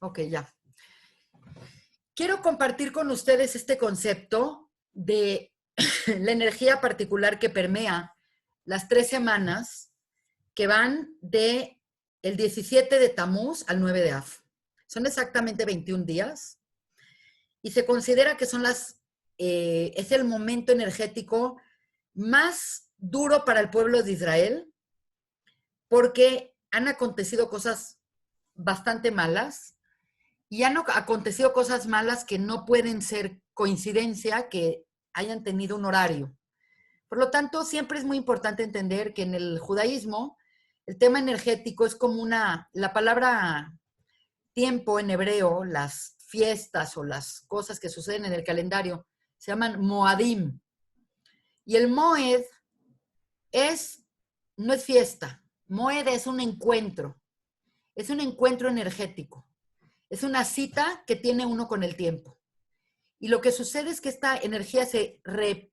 Ok, ya. Quiero compartir con ustedes este concepto de la energía particular que permea las 3 semanas que van de el 17 de Tamuz al 9 de Av. Son exactamente 21 días y se considera que son es el momento energético más duro para el pueblo de Israel porque han acontecido cosas bastante malas y han acontecido cosas malas que no pueden ser coincidencia que hayan tenido un horario. Por lo tanto, siempre es muy importante entender que en el judaísmo el tema energético es como la palabra tiempo en hebreo, las fiestas o las cosas que suceden en el calendario, se llaman moadim. Y el moed no es fiesta, moed es un encuentro energético. Es una cita que tiene uno con el tiempo. Y lo que sucede es que esta energía se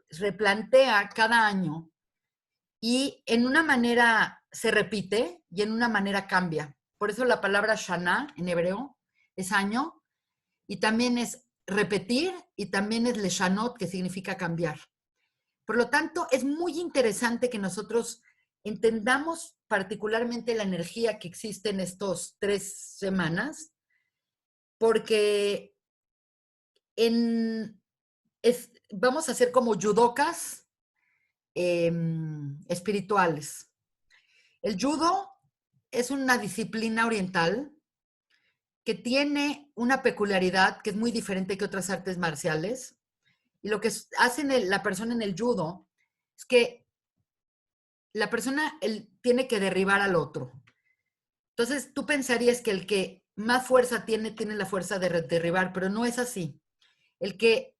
replantea cada año y en una manera se repite y en una manera cambia. Por eso la palabra Shana en hebreo es año y también es repetir y también es leshanot, que significa cambiar. Por lo tanto, es muy interesante que nosotros entendamos particularmente la energía que existe en estos 3 semanas, porque vamos a ser como yudokas espirituales. El judo es una disciplina oriental que tiene una peculiaridad que es muy diferente que otras artes marciales. Y lo que hace la persona en el judo es que la persona tiene que derribar al otro. Entonces, tú pensarías que el que más fuerza tiene la fuerza de derribar, pero no es así. El que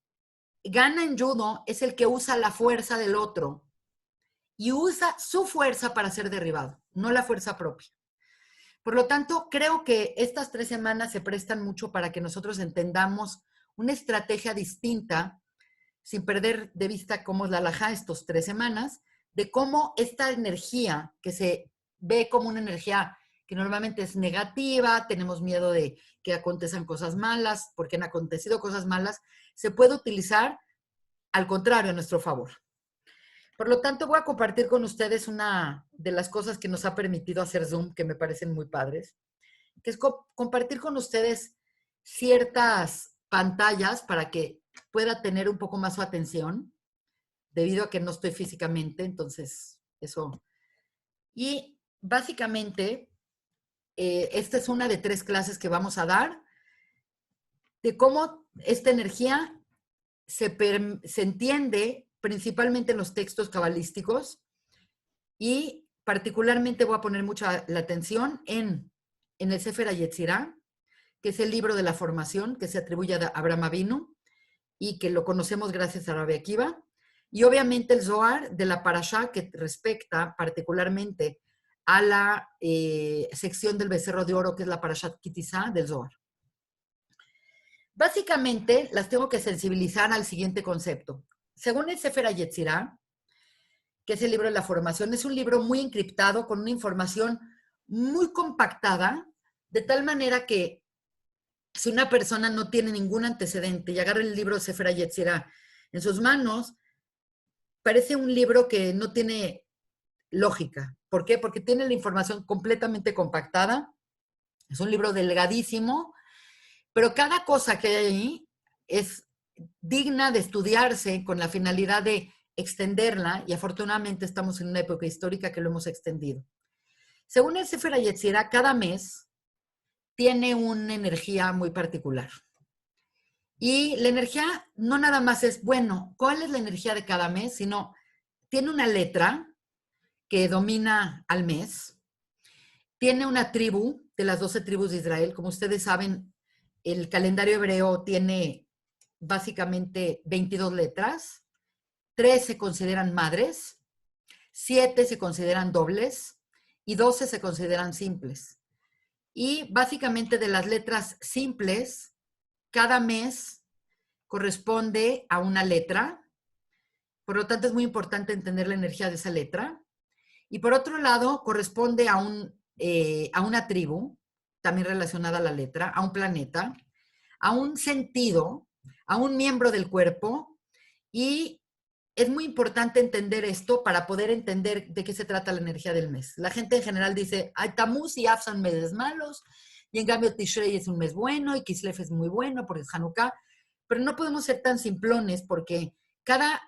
gana en judo es el que usa la fuerza del otro y usa su fuerza para ser derribado, no la fuerza propia. Por lo tanto, creo que estas 3 semanas se prestan mucho para que nosotros entendamos una estrategia distinta, sin perder de vista cómo es la halajá estos 3 semanas, de cómo esta energía que se ve como una energía que normalmente es negativa, tenemos miedo de que acontezcan cosas malas, porque han acontecido cosas malas, se puede utilizar al contrario a nuestro favor. Por lo tanto, voy a compartir con ustedes una de las cosas que nos ha permitido hacer Zoom, que me parecen muy padres, que es compartir con ustedes ciertas pantallas para que pueda tener un poco más su atención, debido a que no estoy físicamente, entonces eso. Y básicamente, esta es una de 3 clases que vamos a dar, de cómo esta energía se entiende principalmente en los textos cabalísticos y particularmente voy a poner mucha la atención en el Sefer HaYetzirah, que es el libro de la formación que se atribuye a Abraham Avinu y que lo conocemos gracias a Rabbi Akiva, y obviamente el Zohar de la Parashá que respecta particularmente a la sección del becerro de oro, que es la Parashat Kitizá del Zohar. Básicamente, las tengo que sensibilizar al siguiente concepto. Según el Sefer HaYetzirah, que es el libro de la formación, es un libro muy encriptado, con una información muy compactada, de tal manera que si una persona no tiene ningún antecedente y agarra el libro Sefer HaYetzirah en sus manos, parece un libro que no tiene lógica. ¿Por qué? Porque tiene la información completamente compactada. Es un libro delgadísimo, pero cada cosa que hay ahí es digna de estudiarse con la finalidad de extenderla, y afortunadamente estamos en una época histórica que lo hemos extendido. Según el Sefer HaYetzirah, cada mes tiene una energía muy particular. Y la energía no nada más es, bueno, ¿cuál es la energía de cada mes? Sino tiene una letra que domina al mes, tiene una tribu de las 12 tribus de Israel. Como ustedes saben, el calendario hebreo tiene básicamente 22 letras, 3 se consideran madres, 7 se consideran dobles y 12 se consideran simples. Y básicamente de las letras simples, cada mes corresponde a una letra, por lo tanto es muy importante entender la energía de esa letra. Y por otro lado, corresponde a una tribu, también relacionada a la letra, a un planeta, a un sentido, a un miembro del cuerpo, y es muy importante entender esto para poder entender de qué se trata la energía del mes. La gente en general dice, ay, Tamuz y Av son meses malos, y en cambio Tishrei es un mes bueno, y Kislev es muy bueno porque es Hanukkah, pero no podemos ser tan simplones porque cada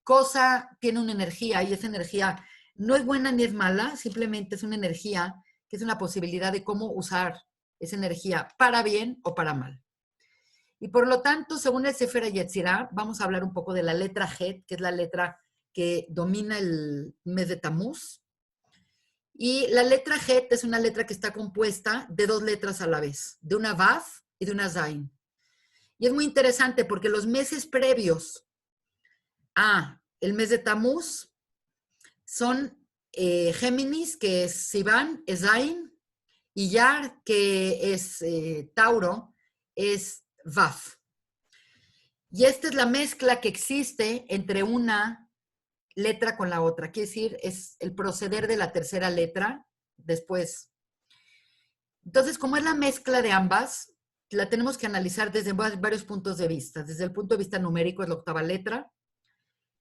cosa tiene una energía y esa energía no es buena ni es mala, simplemente es una energía que es una posibilidad de cómo usar esa energía para bien o para mal. Y por lo tanto, según el Sefer Yetzirah, vamos a hablar un poco de la letra Het, que es la letra que domina el mes de Tamuz. Y la letra Het es una letra que está compuesta de dos letras a la vez, de una Vav y de una Zain. Y es muy interesante porque los meses previos a el mes de Tamuz son Géminis, que es Sivan, es Zain, y Yar, que es Tauro, es Vav. Y esta es la mezcla que existe entre una letra con la otra. Quiere decir, es el proceder de la tercera letra después. Entonces, como es la mezcla de ambas, la tenemos que analizar desde varios puntos de vista. Desde el punto de vista numérico es la octava letra.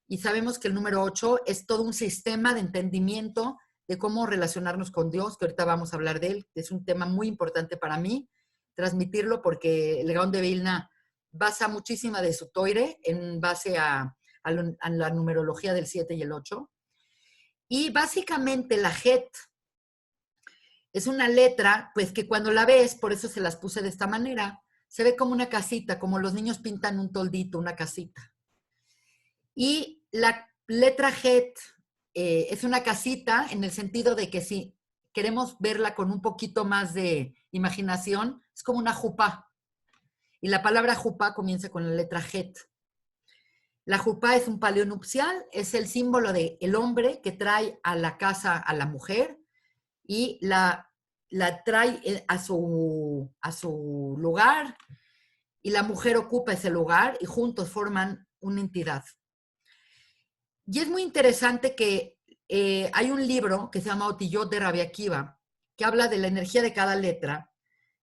Y sabemos que el número 8 es todo un sistema de entendimiento de cómo relacionarnos con Dios, que ahorita vamos a hablar de él. Es un tema muy importante para mí transmitirlo porque el Gaón de Vilna basa muchísima de su toire en base a la numerología del 7 y el 8. Y básicamente la Het es una letra, pues que cuando la ves, por eso se las puse de esta manera, se ve como una casita, como los niños pintan un toldito, una casita. Y la letra Het es una casita en el sentido de que si queremos verla con un poquito más de imaginación, es como una jupá. Y la palabra jupá comienza con la letra Het. La jupá es un palio nupcial, es el símbolo del hombre que trae a la casa a la mujer y la trae a su lugar y la mujer ocupa ese lugar y juntos forman una entidad. Y es muy interesante que hay un libro que se llama Otillot de Rabbi Akiva, que habla de la energía de cada letra,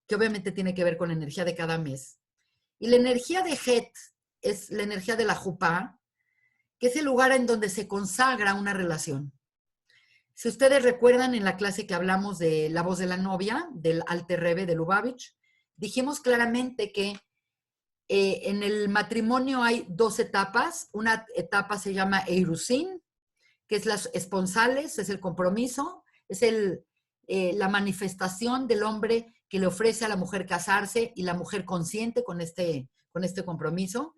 que obviamente tiene que ver con la energía de cada mes. Y la energía de Het es la energía de la Jupá, que es el lugar en donde se consagra una relación. Si ustedes recuerdan en la clase que hablamos de La voz de la novia, del Alter Rebbe de Lubavitch, dijimos claramente que en el matrimonio hay dos etapas. Una etapa se llama Eirusin, que es las esponsales, es el compromiso, es la manifestación del hombre que le ofrece a la mujer casarse y la mujer consciente con este compromiso.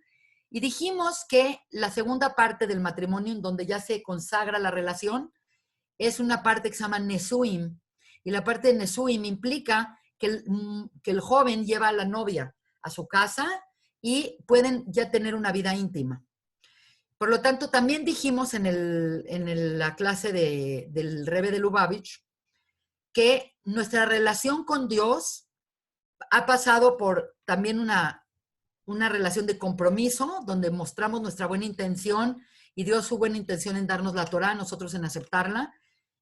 Y dijimos que la segunda parte del matrimonio, en donde ya se consagra la relación, es una parte que se llama Nesuim. Y la parte de Nesuim implica que el joven lleva a la novia a su casa y pueden ya tener una vida íntima. Por lo tanto, también dijimos en la clase del Rebbe de Lubavitch que nuestra relación con Dios ha pasado por también una relación de compromiso, donde mostramos nuestra buena intención y Dios su buena intención en darnos la Torah, nosotros en aceptarla.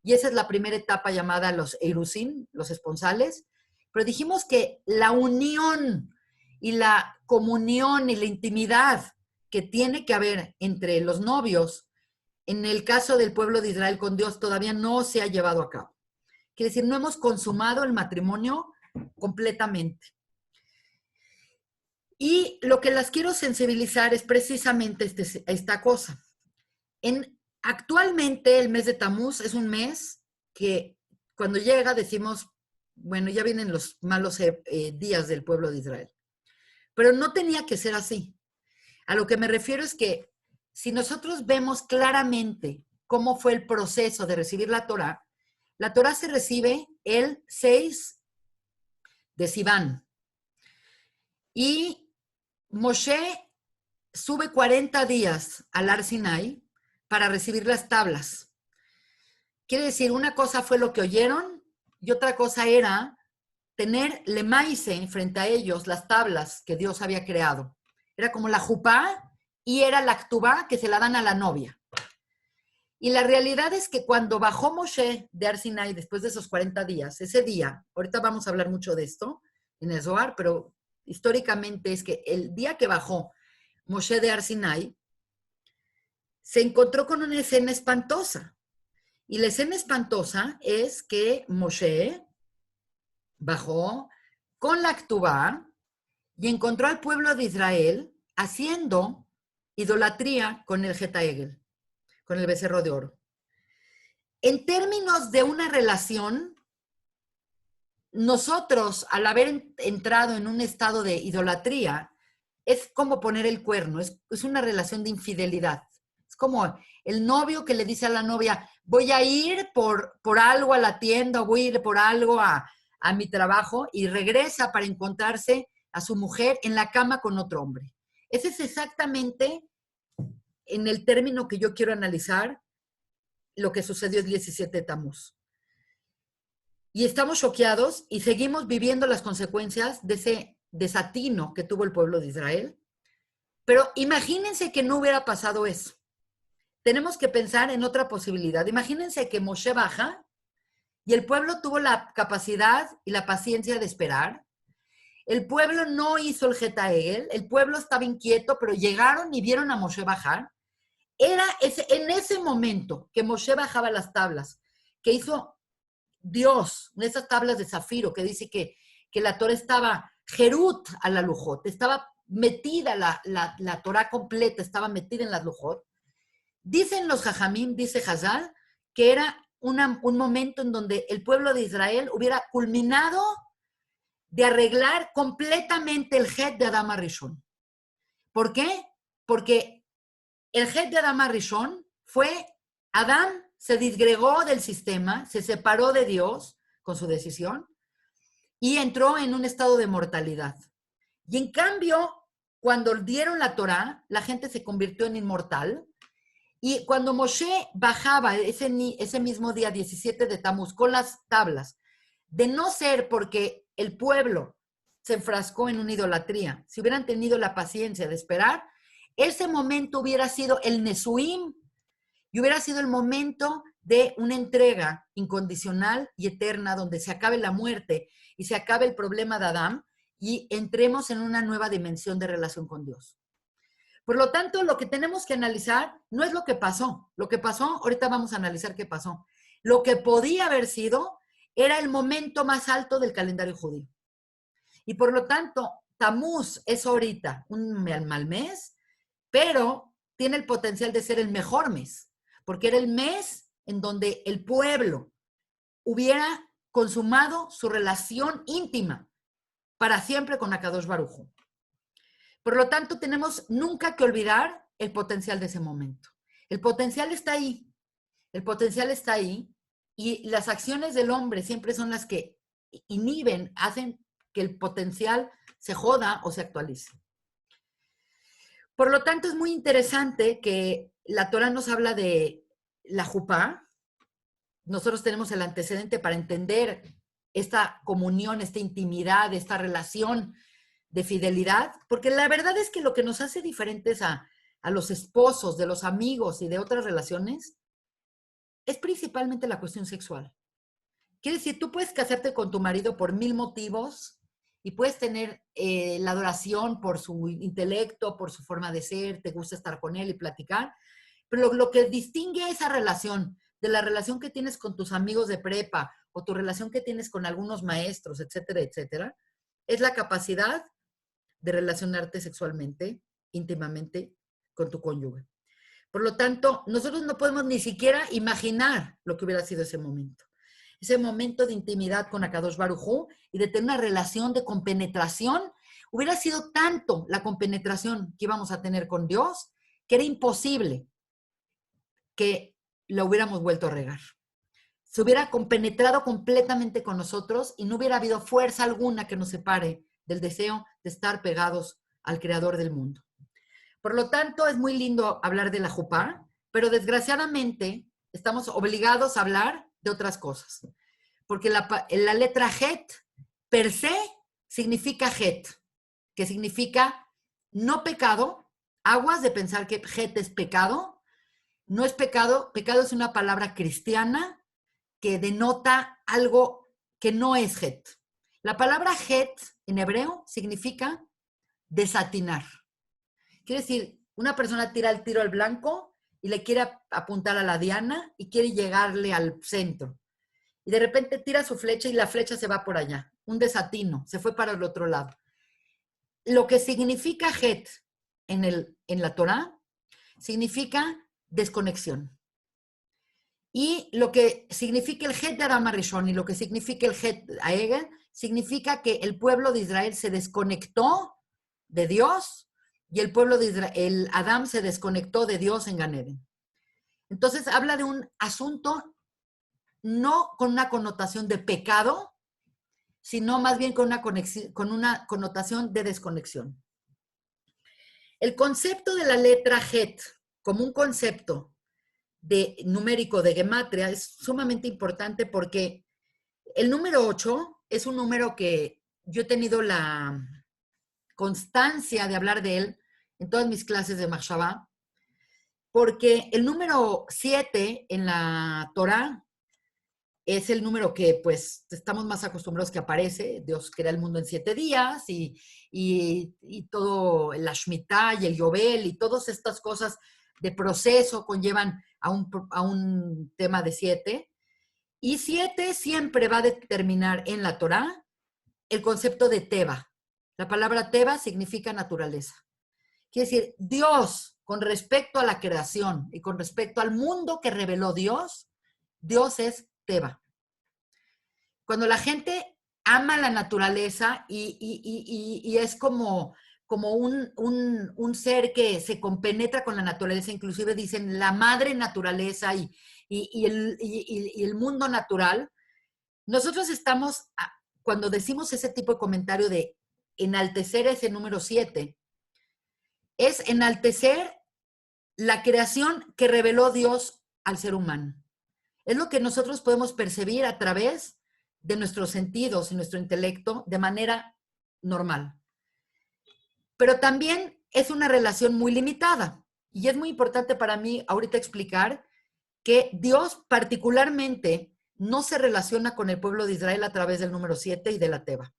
Y esa es la primera etapa llamada los Eirusin, los esponsales. Pero dijimos que la unión y la comunión y la intimidad que tiene que haber entre los novios, en el caso del pueblo de Israel con Dios, todavía no se ha llevado a cabo. Quiere decir, no hemos consumado el matrimonio completamente. Y lo que las quiero sensibilizar es precisamente esta cosa. Actualmente el mes de Tamuz es un mes que cuando llega decimos, bueno, ya vienen los malos días del pueblo de Israel. Pero no tenía que ser así. A lo que me refiero es que si nosotros vemos claramente cómo fue el proceso de recibir la Torah se recibe el 6 de Sivan. Y Moshe sube 40 días al Har Sinai para recibir las tablas. Quiere decir, una cosa fue lo que oyeron y otra cosa era tener lemaise frente a ellos, las tablas que Dios había creado. Era como la jupá y era la ktubá que se la dan a la novia. Y la realidad es que cuando bajó Moshe de Har Sinai después de esos 40 días, ese día, ahorita vamos a hablar mucho de esto en el Zohar, pero históricamente es que el día que bajó Moshe de Har Sinai, se encontró con una escena espantosa. Y la escena espantosa es que Moshe bajó con la Ktubá y encontró al pueblo de Israel haciendo idolatría con el Getaegel, con el becerro de oro. En términos de una relación, nosotros, al haber entrado en un estado de idolatría, es como poner el cuerno, es una relación de infidelidad. Es como el novio que le dice a la novia, voy a ir por algo a la tienda, o voy a ir por algo a mi trabajo, y regresa para encontrarse a su mujer en la cama con otro hombre. Ese es exactamente, en el término que yo quiero analizar, lo que sucedió el 17 de Tamuz. Y estamos choqueados y seguimos viviendo las consecuencias de ese desatino que tuvo el pueblo de Israel. Pero imagínense que no hubiera pasado eso. Tenemos que pensar en otra posibilidad. Imagínense que Moshe baja y el pueblo tuvo la capacidad y la paciencia de esperar. El pueblo no hizo el Getaegel, el pueblo estaba inquieto, pero llegaron y vieron a Moshe bajar. Era en ese momento que Moshe bajaba las tablas, que hizo Dios, esas tablas de zafiro, que dice que la Torah estaba Jerut a la Lujot, estaba metida, la Torah completa estaba metida en las Lujot. Dicen los Jajamim, dice Hazal, que era un momento en donde el pueblo de Israel hubiera culminado de arreglar completamente el Het de Adama Rishon. ¿Por qué? Porque el Het de Adama Rishon fue, Adán se disgregó del sistema, se separó de Dios con su decisión y entró en un estado de mortalidad. Y en cambio, cuando dieron la Torá, la gente se convirtió en inmortal. Y cuando Moshe bajaba ese mismo día, 17 de Tamuz, con las tablas, de no ser porque el pueblo se enfrascó en una idolatría, si hubieran tenido la paciencia de esperar, ese momento hubiera sido el Nesuim y hubiera sido el momento de una entrega incondicional y eterna donde se acabe la muerte y se acabe el problema de Adán y entremos en una nueva dimensión de relación con Dios. Por lo tanto, lo que tenemos que analizar no es lo que pasó. Lo que pasó, ahorita vamos a analizar qué pasó. Lo que podía haber sido era el momento más alto del calendario judío. Y por lo tanto, Tamuz es ahorita un mal mes, pero tiene el potencial de ser el mejor mes, porque era el mes en donde el pueblo hubiera consumado su relación íntima para siempre con Akadosh Baruj Hu. Por lo tanto, tenemos nunca que olvidar el potencial de ese momento. El potencial está ahí. El potencial está ahí y las acciones del hombre siempre son las que inhiben, hacen que el potencial se joda o se actualice. Por lo tanto, es muy interesante que la Torah nos habla de la jupá. Nosotros tenemos el antecedente para entender esta comunión, esta intimidad, esta relación de fidelidad, porque la verdad es que lo que nos hace diferentes a los esposos, de los amigos y de otras relaciones, es principalmente la cuestión sexual. Quiere decir, tú puedes casarte con tu marido por 1000 motivos y puedes tener la adoración por su intelecto, por su forma de ser, te gusta estar con él y platicar, pero lo que distingue esa relación de la relación que tienes con tus amigos de prepa o tu relación que tienes con algunos maestros, etcétera, etcétera, es la capacidad de relacionarte sexualmente, íntimamente, con tu cónyuge. Por lo tanto, nosotros no podemos ni siquiera imaginar lo que hubiera sido ese momento. Ese momento de intimidad con Akadosh Baruj Hu y de tener una relación de compenetración, hubiera sido tanto la compenetración que íbamos a tener con Dios, que era imposible que la hubiéramos vuelto a regar. Se hubiera compenetrado completamente con nosotros y no hubiera habido fuerza alguna que nos separe del deseo de estar pegados al Creador del mundo. Por lo tanto, es muy lindo hablar de la jupá, pero desgraciadamente estamos obligados a hablar de otras cosas. Porque la letra het per se significa het, que significa no pecado, aguas de pensar que het es pecado, No es pecado. Pecado es una palabra cristiana que denota algo que no es het. La palabra het en hebreo significa desatinar. Quiere decir, una persona tira el tiro al blanco y le quiere apuntar a la diana y quiere llegarle al centro. Y de repente tira su flecha y la flecha se va por allá. Un desatino, se fue para el otro lado. Lo que significa het en la Torá significa desconexión. Y lo que significa el het de Adam Rishon y lo que significa el het Aeger significa que el pueblo de Israel se desconectó de Dios y el pueblo de Israel, el Adam se desconectó de Dios en Gan Eden. Entonces habla de un asunto no con una connotación de pecado, sino más bien con una connotación de desconexión. El concepto de la letra het como un concepto de numérico de gematria es sumamente importante porque el número 8 es un número que yo he tenido la constancia de hablar de él en todas mis clases de Machshavá, porque el número 7 en la Torá es el número que pues estamos más acostumbrados que aparece. Dios crea el mundo en 7 días y todo la Shemitah y el Yobel y todas estas cosas de proceso conllevan a un tema de 7. Y 7 siempre va a determinar en la Torá el concepto de Teba. La palabra Teba significa naturaleza. Quiere decir, Dios, con respecto a la creación y con respecto al mundo que reveló Dios, Dios es Teba. Cuando la gente ama la naturaleza y es como un ser que se compenetra con la naturaleza, inclusive dicen la madre naturaleza y el mundo natural, nosotros estamos, cuando decimos ese tipo de comentario de enaltecer ese número 7, es enaltecer la creación que reveló Dios al ser humano. Es lo que nosotros podemos percibir a través de nuestros sentidos y nuestro intelecto de manera normal. Pero también es una relación muy limitada. Y es muy importante para mí ahorita explicar que Dios particularmente no se relaciona con el pueblo de Israel a través del número 7 y de la Teba.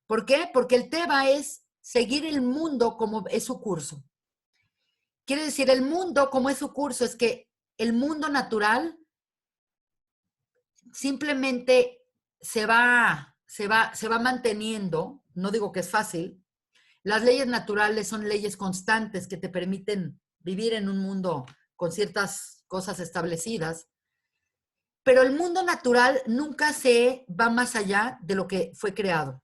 ¿Por qué? Porque el Teba es seguir el mundo como es su curso. Quiere decir, el mundo como es su curso, es que el mundo natural simplemente se va manteniendo, no digo que es fácil. Las leyes naturales son leyes constantes que te permiten vivir en un mundo con ciertas cosas establecidas, pero el mundo natural nunca se va más allá de lo que fue creado.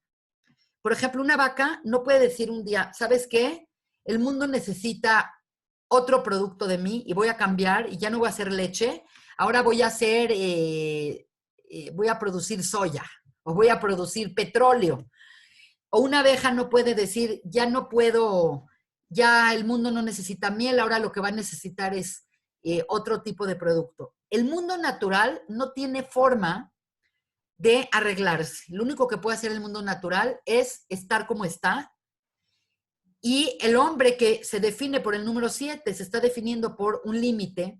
Por ejemplo, una vaca no puede decir un día, ¿sabes qué? El mundo necesita otro producto de mí y voy a cambiar y ya no voy a hacer leche, ahora voy a hacer, voy a producir soya o voy a producir petróleo. O una abeja no puede decir, ya no puedo, ya el mundo no necesita miel, ahora lo que va a necesitar es otro tipo de producto. El mundo natural no tiene forma de arreglarse. Lo único que puede hacer el mundo natural es estar como está. Y el hombre que se define por el número 7 se está definiendo por un límite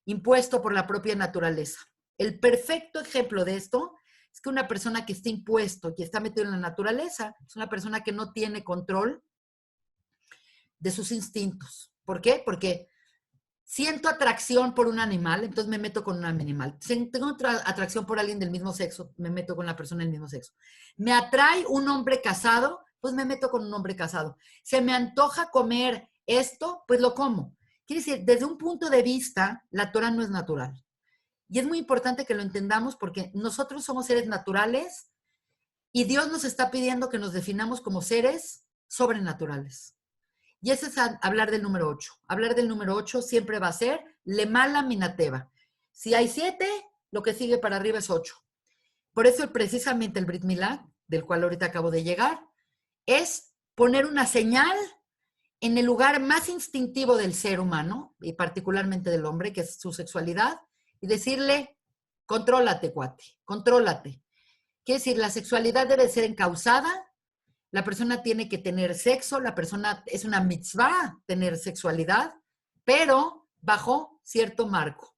impuesto por la propia naturaleza. El perfecto ejemplo de esto es que una persona que está impuesto y está metido en la naturaleza es una persona que no tiene control de sus instintos. ¿Por qué? Porque siento atracción por un animal, entonces me meto con un animal. Tengo atracción por alguien del mismo sexo, me meto con la persona del mismo sexo. Me atrae un hombre casado, pues me meto con un hombre casado. Se me antoja comer esto, pues lo como. Quiere decir, desde un punto de vista, la Torah no es natural. Y es muy importante que lo entendamos porque nosotros somos seres naturales y Dios nos está pidiendo que nos definamos como seres sobrenaturales. Y ese es hablar del número 8. Hablar del número 8 siempre va a ser Lemala Minateva. Si hay 7, lo que sigue para arriba es 8. Por eso precisamente el Brit Milá, del cual ahorita acabo de llegar, es poner una señal en el lugar más instintivo del ser humano, y particularmente del hombre, que es su sexualidad, y decirle, contrólate, cuate, contrólate. Quiere decir, la sexualidad debe ser encauzada, la persona tiene que tener sexo, la persona es una mitzvah tener sexualidad, pero bajo cierto marco.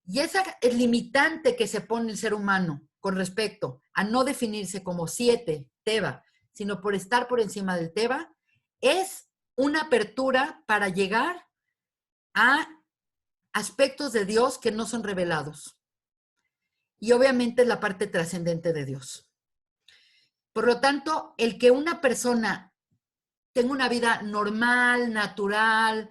Y esa es limitante que se pone el ser humano con respecto a no definirse como 7 teba, sino por estar por encima del teba, es una apertura para llegar a aspectos de Dios que no son revelados. Y obviamente es la parte trascendente de Dios. Por lo tanto, el que una persona tenga una vida normal, natural,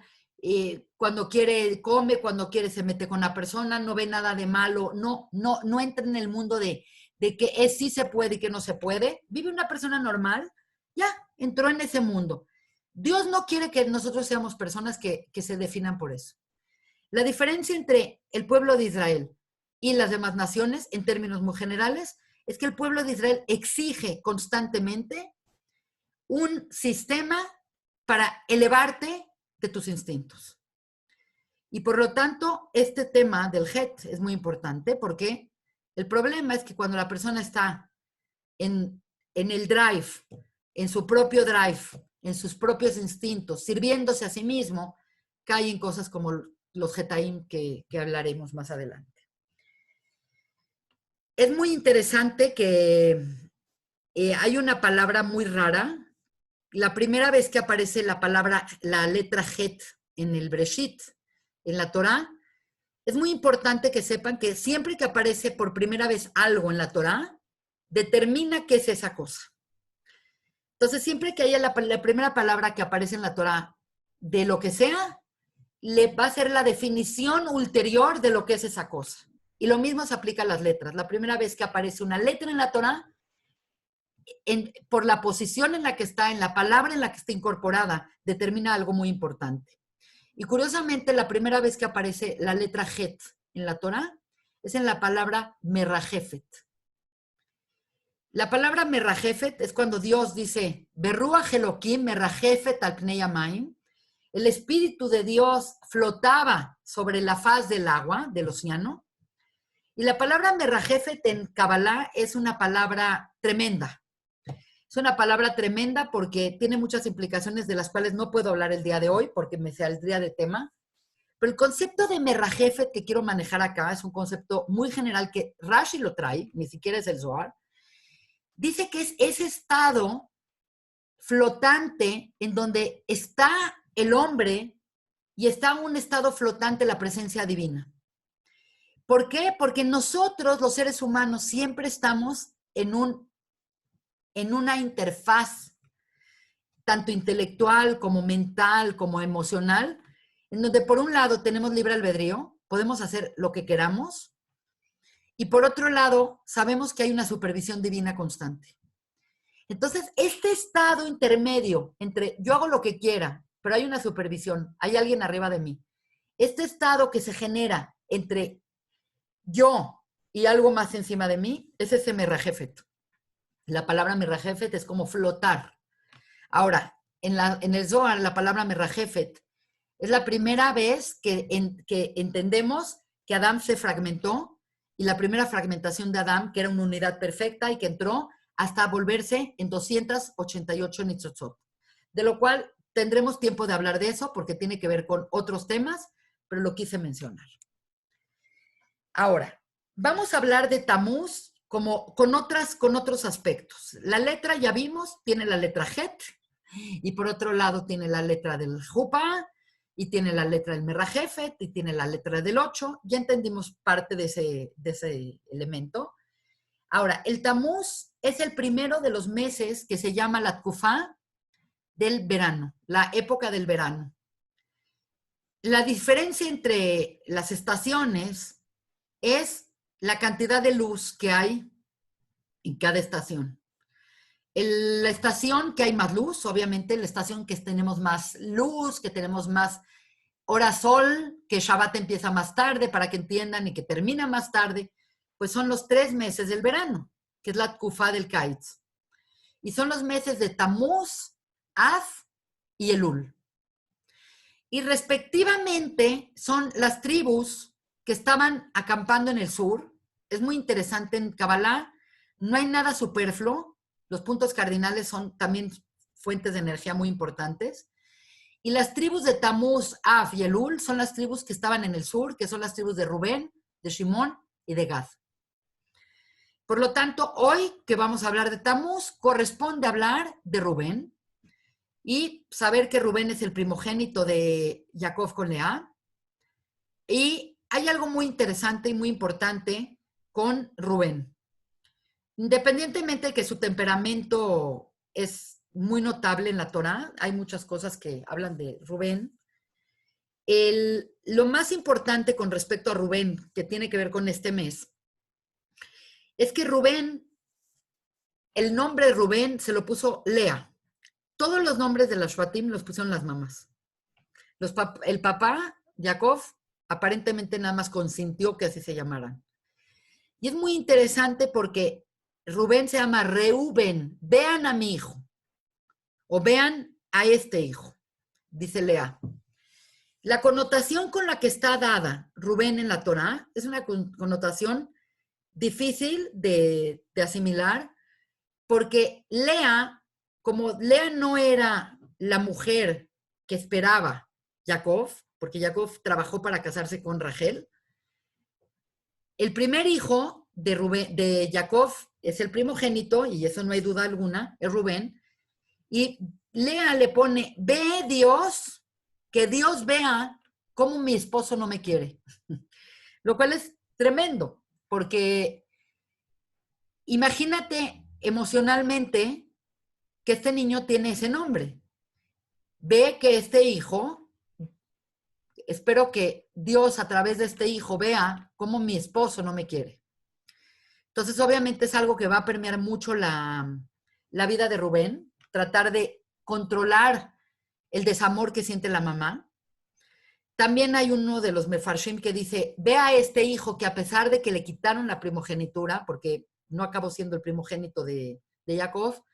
cuando quiere come, cuando quiere se mete con la persona, no ve nada de malo, no entra en el mundo de que es sí se puede y que no se puede, vive una persona normal, ya entró en ese mundo. Dios no quiere que nosotros seamos personas que se definan por eso. La diferencia entre el pueblo de Israel y las demás naciones, en términos muy generales, es que el pueblo de Israel exige constantemente un sistema para elevarte de tus instintos. Y por lo tanto, este tema del het es muy importante porque el problema es que cuando la persona está en el drive, en su propio drive, en sus propios instintos, sirviéndose a sí mismo, cae en cosas como los hetaim que hablaremos más adelante. Es muy interesante que hay una palabra muy rara. La primera vez que aparece la letra Het en el Breshit, en la Torá, es muy importante que sepan que siempre que aparece por primera vez algo en la Torá, determina qué es esa cosa. Entonces, siempre que haya la primera palabra que aparece en la Torá de lo que sea, le va a ser la definición ulterior de lo que es esa cosa. Y lo mismo se aplica a las letras. La primera vez que aparece una letra en la Torá, por la posición en la que está, en la palabra en la que está incorporada, determina algo muy importante. Y curiosamente, la primera vez que aparece la letra Het en la Torá es en la palabra merajefet. La palabra merajefet es cuando Dios dice, Berruach Elohim merajefet al pnei hamayim. El Espíritu de Dios flotaba sobre la faz del agua, del océano. Y la palabra merajefet en Kabbalah es una palabra tremenda. Es una palabra tremenda porque tiene muchas implicaciones de las cuales no puedo hablar el día de hoy porque me saldría de tema. Pero el concepto de merajefet que quiero manejar acá es un concepto muy general que Rashi lo trae, ni siquiera es el Zohar. Dice que es ese estado flotante en donde está el hombre y está en un estado flotante la presencia divina. ¿Por qué? Porque nosotros, los seres humanos, siempre estamos en una interfaz, tanto intelectual como mental, como emocional, en donde por un lado tenemos libre albedrío, podemos hacer lo que queramos, y por otro lado sabemos que hay una supervisión divina constante. Entonces, este estado intermedio entre yo hago lo que quiera, pero hay una supervisión, hay alguien arriba de mí, este estado que se genera entre yo y algo más encima de mí, es ese merajefet. La palabra merajefet es como flotar. Ahora, en el Zohar, la palabra merajefet es la primera vez que entendemos que Adán se fragmentó y la primera fragmentación de Adán, que era una unidad perfecta y que entró hasta volverse en 288 nitzotzot. De lo cual tendremos tiempo de hablar de eso porque tiene que ver con otros temas, pero lo quise mencionar. Ahora, vamos a hablar de Tamuz como con otros aspectos. La letra, ya vimos, tiene la letra Het, y por otro lado tiene la letra del Jupa, y tiene la letra del Merajefet, y tiene la letra del 8. Ya entendimos parte de ese elemento. Ahora, el Tamuz es el primero de los meses que se llama la Tkufá del verano, la época del verano. La diferencia entre las estaciones es la cantidad de luz que hay en cada estación. La estación que hay más luz, obviamente, la estación que tenemos más luz, que tenemos más hora sol, que Shabbat empieza más tarde, para que entiendan, y que termina más tarde, pues son los 3 meses del verano, que es la Tkufá del Kaitz. Y son los meses de Tamuz, Av y Elul. Y respectivamente son las tribus que estaban acampando en el sur. Es muy interesante en Kabbalah, no hay nada superfluo, los puntos cardinales son también fuentes de energía muy importantes. Y las tribus de Tamuz, Af y Elul son las tribus que estaban en el sur, que son las tribus de Rubén, de Shimón y de Gad. Por lo tanto, hoy que vamos a hablar de Tamuz, corresponde hablar de Rubén y saber que Rubén es el primogénito de Jacob con Lea. Y hay algo muy interesante y muy importante con Rubén. Independientemente de que su temperamento es muy notable en la Torá, hay muchas cosas que hablan de Rubén. Lo más importante con respecto a Rubén, que tiene que ver con este mes, es que Rubén, el nombre Rubén se lo puso Lea. Todos los nombres de las Shvatim los pusieron las mamás. El papá, Jacob, aparentemente nada más consintió que así se llamaran. Y es muy interesante porque Rubén se llama Reuben. Vean a mi hijo. O vean a este hijo, dice Lea. La connotación con la que está dada Rubén en la Torá es una connotación difícil de asimilar, porque Lea, como Lea no era la mujer que esperaba Jacob, porque Jacob trabajó para casarse con Rachel, el primer hijo de Jacob es el primogénito, y eso no hay duda alguna, es Rubén, y Lea le pone, ve Dios, que Dios vea cómo mi esposo no me quiere. Lo cual es tremendo, porque imagínate emocionalmente que este niño tiene ese nombre. Ve que este hijo, espero que Dios a través de este hijo vea cómo mi esposo no me quiere. Entonces, obviamente es algo que va a permear mucho la vida de Rubén, tratar de controlar el desamor que siente la mamá. También hay uno de los Mefarshim que dice, ve a este hijo que a pesar de que le quitaron la primogenitura, porque no acabó siendo el primogénito de Jacob,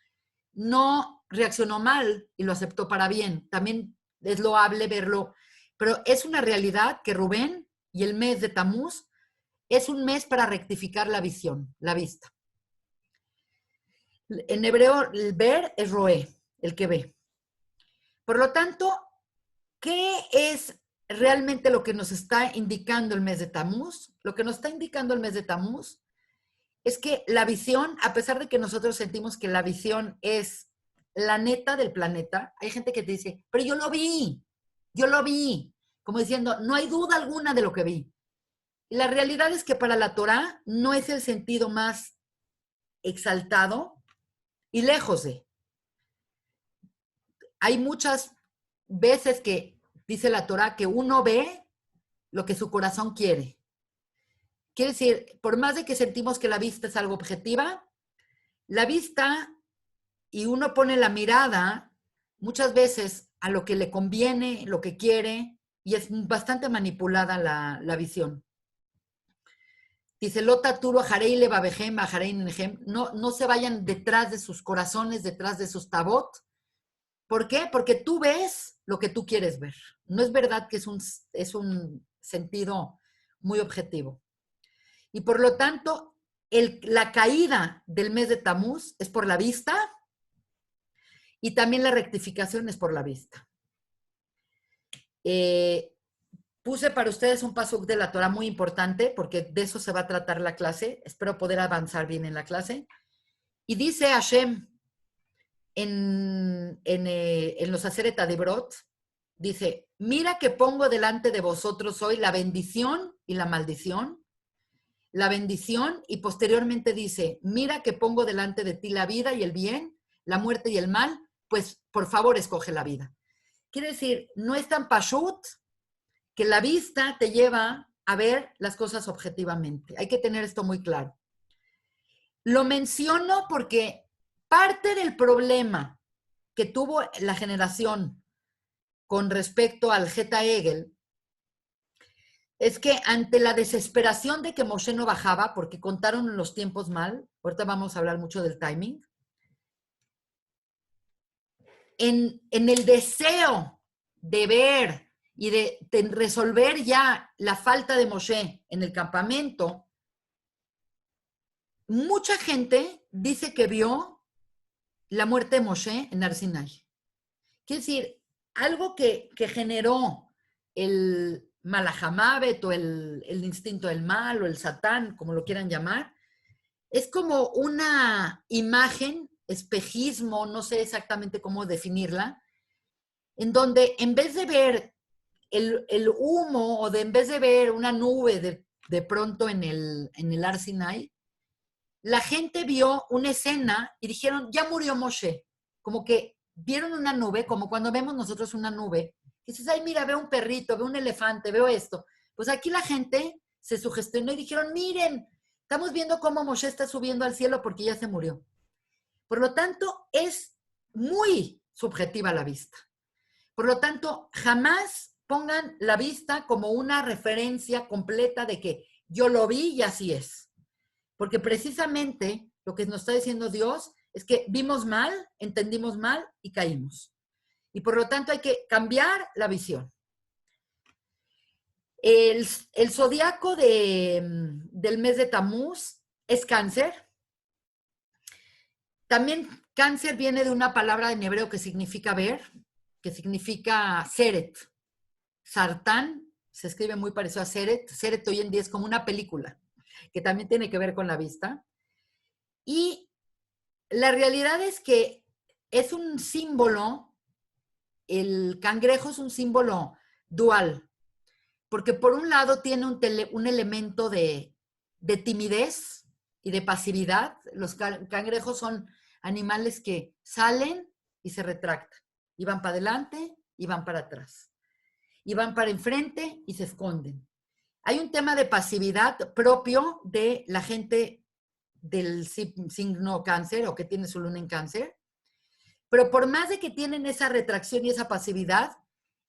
no reaccionó mal y lo aceptó para bien. También es loable verlo, pero es una realidad que Rubén y el mes de Tamuz es un mes para rectificar la visión, la vista. En hebreo, el ver es roé, el que ve. Por lo tanto, ¿qué es realmente lo que nos está indicando el mes de Tamuz? Lo que nos está indicando el mes de Tamuz es que la visión, a pesar de que nosotros sentimos que la visión es la neta del planeta, hay gente que te dice, pero yo lo vi, como diciendo, no hay duda alguna de lo que vi. Y la realidad es que para la Torá no es el sentido más exaltado y lejos de. Hay muchas veces que dice la Torá que uno ve lo que su corazón quiere. Quiere decir, por más de que sentimos que la vista es algo objetiva, la vista y uno pone la mirada muchas veces a lo que le conviene, lo que quiere, y es bastante manipulada la visión. Dice, Lota Turo, Jarei Levabejem, Jarei Nehem, no se vayan detrás de sus corazones, detrás de sus tabot. ¿Por qué? Porque tú ves lo que tú quieres ver. No es verdad que es un sentido muy objetivo. Y por lo tanto, la caída del mes de Tamuz es por la vista y también la rectificación es por la vista. Puse para ustedes un pasuk de la Torah muy importante porque de eso se va a tratar la clase. Espero poder avanzar bien en la clase. Y dice Hashem en los Aseret Adibrot, dice, mira que pongo delante de vosotros hoy la bendición y la maldición. La bendición y posteriormente dice, mira que pongo delante de ti la vida y el bien, la muerte y el mal, pues por favor escoge la vida. Quiere decir, no es tan pashut que la vista te lleva a ver las cosas objetivamente. Hay que tener esto muy claro. Lo menciono porque parte del problema que tuvo la generación con respecto al Zeta Egel es que ante la desesperación de que Moshe no bajaba, porque contaron los tiempos mal, ahorita vamos a hablar mucho del timing, en el deseo de ver y de resolver ya la falta de Moshe en el campamento, mucha gente dice que vio la muerte de Moshe en Ar Sinai. Quiere decir, algo que generó el Malahamabet o el instinto del mal o el Satán, como lo quieran llamar, es como una imagen, espejismo, no sé exactamente cómo definirla, en donde en vez de ver el humo o en vez de ver una nube de pronto en el Ar Sinai, la gente vio una escena y dijeron, ya murió Moshe. Como que vieron una nube, como cuando vemos nosotros una nube, y dices, ay, mira, veo un perrito, veo un elefante, veo esto. Pues aquí la gente se sugestionó y dijeron, miren, estamos viendo cómo Moshe está subiendo al cielo porque ya se murió. Por lo tanto, es muy subjetiva la vista. Por lo tanto, jamás pongan la vista como una referencia completa de que yo lo vi y así es. Porque precisamente lo que nos está diciendo Dios es que vimos mal, entendimos mal y caímos. Y por lo tanto hay que cambiar la visión. El zodiaco del mes de Tamuz es Cáncer. También Cáncer viene de una palabra en hebreo que significa ver, que significa Seret. Sartán se escribe muy parecido a Seret. Seret hoy en día es como una película, que también tiene que ver con la vista. Y la realidad es que es un símbolo, el cangrejo es un símbolo dual, porque por un lado tiene un elemento de timidez y de pasividad. Los cangrejos son animales que salen y se retractan, y van para adelante y van para atrás, y van para enfrente y se esconden. Hay un tema de pasividad propio de la gente del signo cáncer o que tiene su luna en cáncer, pero por más de que tienen esa retracción y esa pasividad,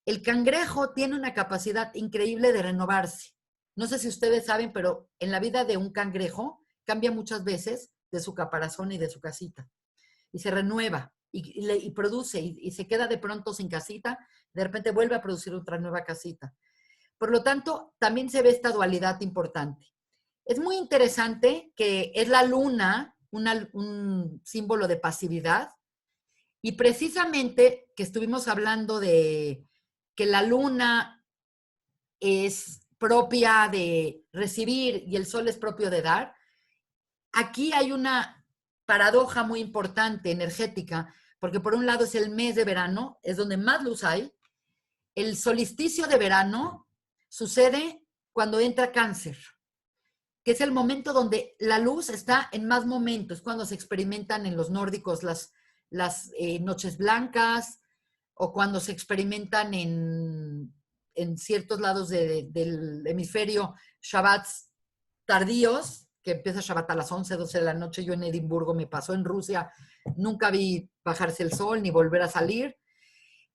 el cangrejo tiene una capacidad increíble de renovarse. No sé si ustedes saben, pero en la vida de un cangrejo cambia muchas veces de su caparazón y de su casita. Y se renueva y produce y se queda de pronto sin casita, de repente vuelve a producir otra nueva casita. Por lo tanto, también se ve esta dualidad importante. Es muy interesante que es la luna un símbolo de pasividad y precisamente que estuvimos hablando de que la luna es propia de recibir y el sol es propio de dar, aquí hay una paradoja muy importante energética, porque por un lado es el mes de verano, es donde más luz hay. El solsticio de verano sucede cuando entra Cáncer, que es el momento donde la luz está en más momentos, cuando se experimentan en los nórdicos las noches blancas o cuando se experimentan en ciertos lados del hemisferio Shabbats tardíos, que empieza Shabbat a las 11, 12 de la noche. Yo en Edimburgo me pasó, en Rusia nunca vi bajarse el sol ni volver a salir.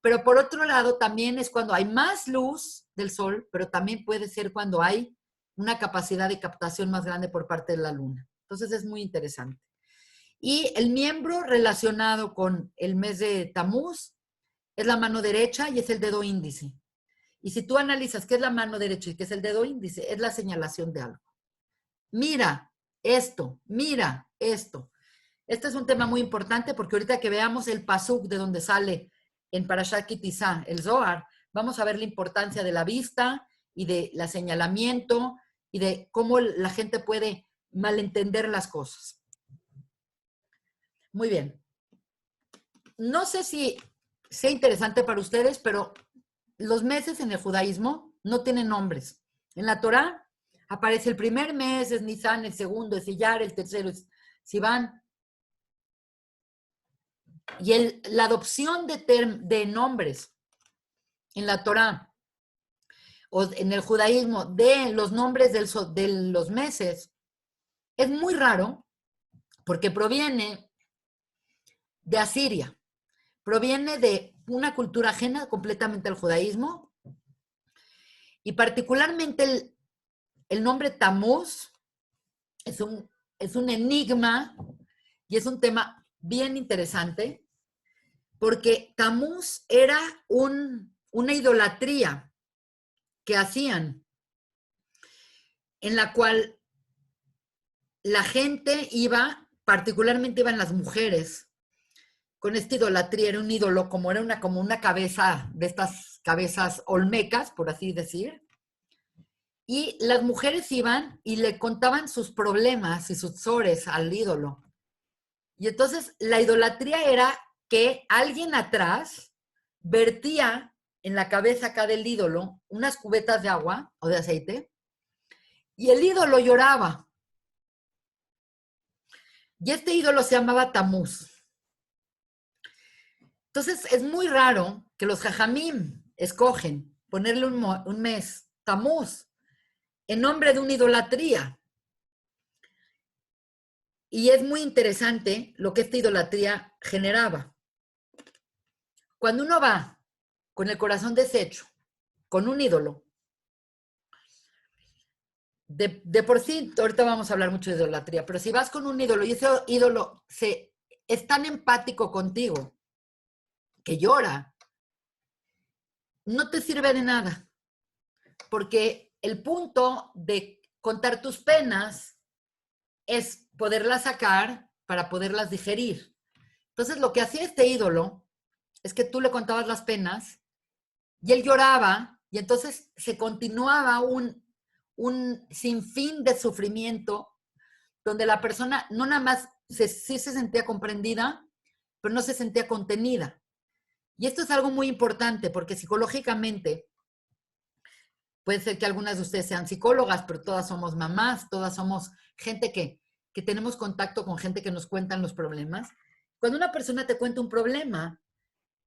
Pero por otro lado, también es cuando hay más luz del sol, pero también puede ser cuando hay una capacidad de captación más grande por parte de la luna. Entonces es muy interesante. Y el miembro relacionado con el mes de Tamuz es la mano derecha y es el dedo índice. Y si tú analizas qué es la mano derecha y qué es el dedo índice, es la señalación de algo. Mira esto, mira esto. Este es un tema muy importante porque ahorita que veamos el pasuk de donde sale en Parashat Ki Tisa, el Zohar, vamos a ver la importancia de la vista y de la señalamiento y de cómo la gente puede malentender las cosas. Muy bien. No sé si sea interesante para ustedes, pero los meses en el judaísmo no tienen nombres. En la Torá aparece el primer mes, es Nisan, el segundo es Iyar, el tercero es Sivan. Y la adopción de nombres en la Torá o en el judaísmo de los nombres de los meses es muy raro porque proviene de Asiria, proviene de una cultura ajena completamente al judaísmo y particularmente el nombre Tamuz es un enigma y es un tema bien interesante porque Tamuz era una idolatría que hacían, en la cual la gente iba, particularmente iban las mujeres, con esta idolatría, era un ídolo, como una cabeza de estas cabezas olmecas, por así decir. Y las mujeres iban y le contaban sus problemas y sus sores al ídolo. Y entonces la idolatría era que alguien atrás vertía en la cabeza acá del ídolo unas cubetas de agua o de aceite y el ídolo lloraba. Y este ídolo se llamaba Tamuz. Entonces es muy raro que los jajamim escogen ponerle un mes, Tamuz, en nombre de una idolatría. Y es muy interesante lo que esta idolatría generaba. Cuando uno va con el corazón deshecho, con un ídolo, de por sí, ahorita vamos a hablar mucho de idolatría, pero si vas con un ídolo y ese ídolo es tan empático contigo que llora, no te sirve de nada, porque el punto de contar tus penas es poderlas sacar para poderlas digerir. Entonces, lo que hacía este ídolo es que tú le contabas las penas y él lloraba y entonces se continuaba un sinfín de sufrimiento donde la persona no nada más sí se sentía comprendida, pero no se sentía contenida. Y esto es algo muy importante porque psicológicamente puede ser que algunas de ustedes sean psicólogas, pero todas somos mamás, todas somos gente que tenemos contacto con gente que nos cuentan los problemas. Cuando una persona te cuenta un problema,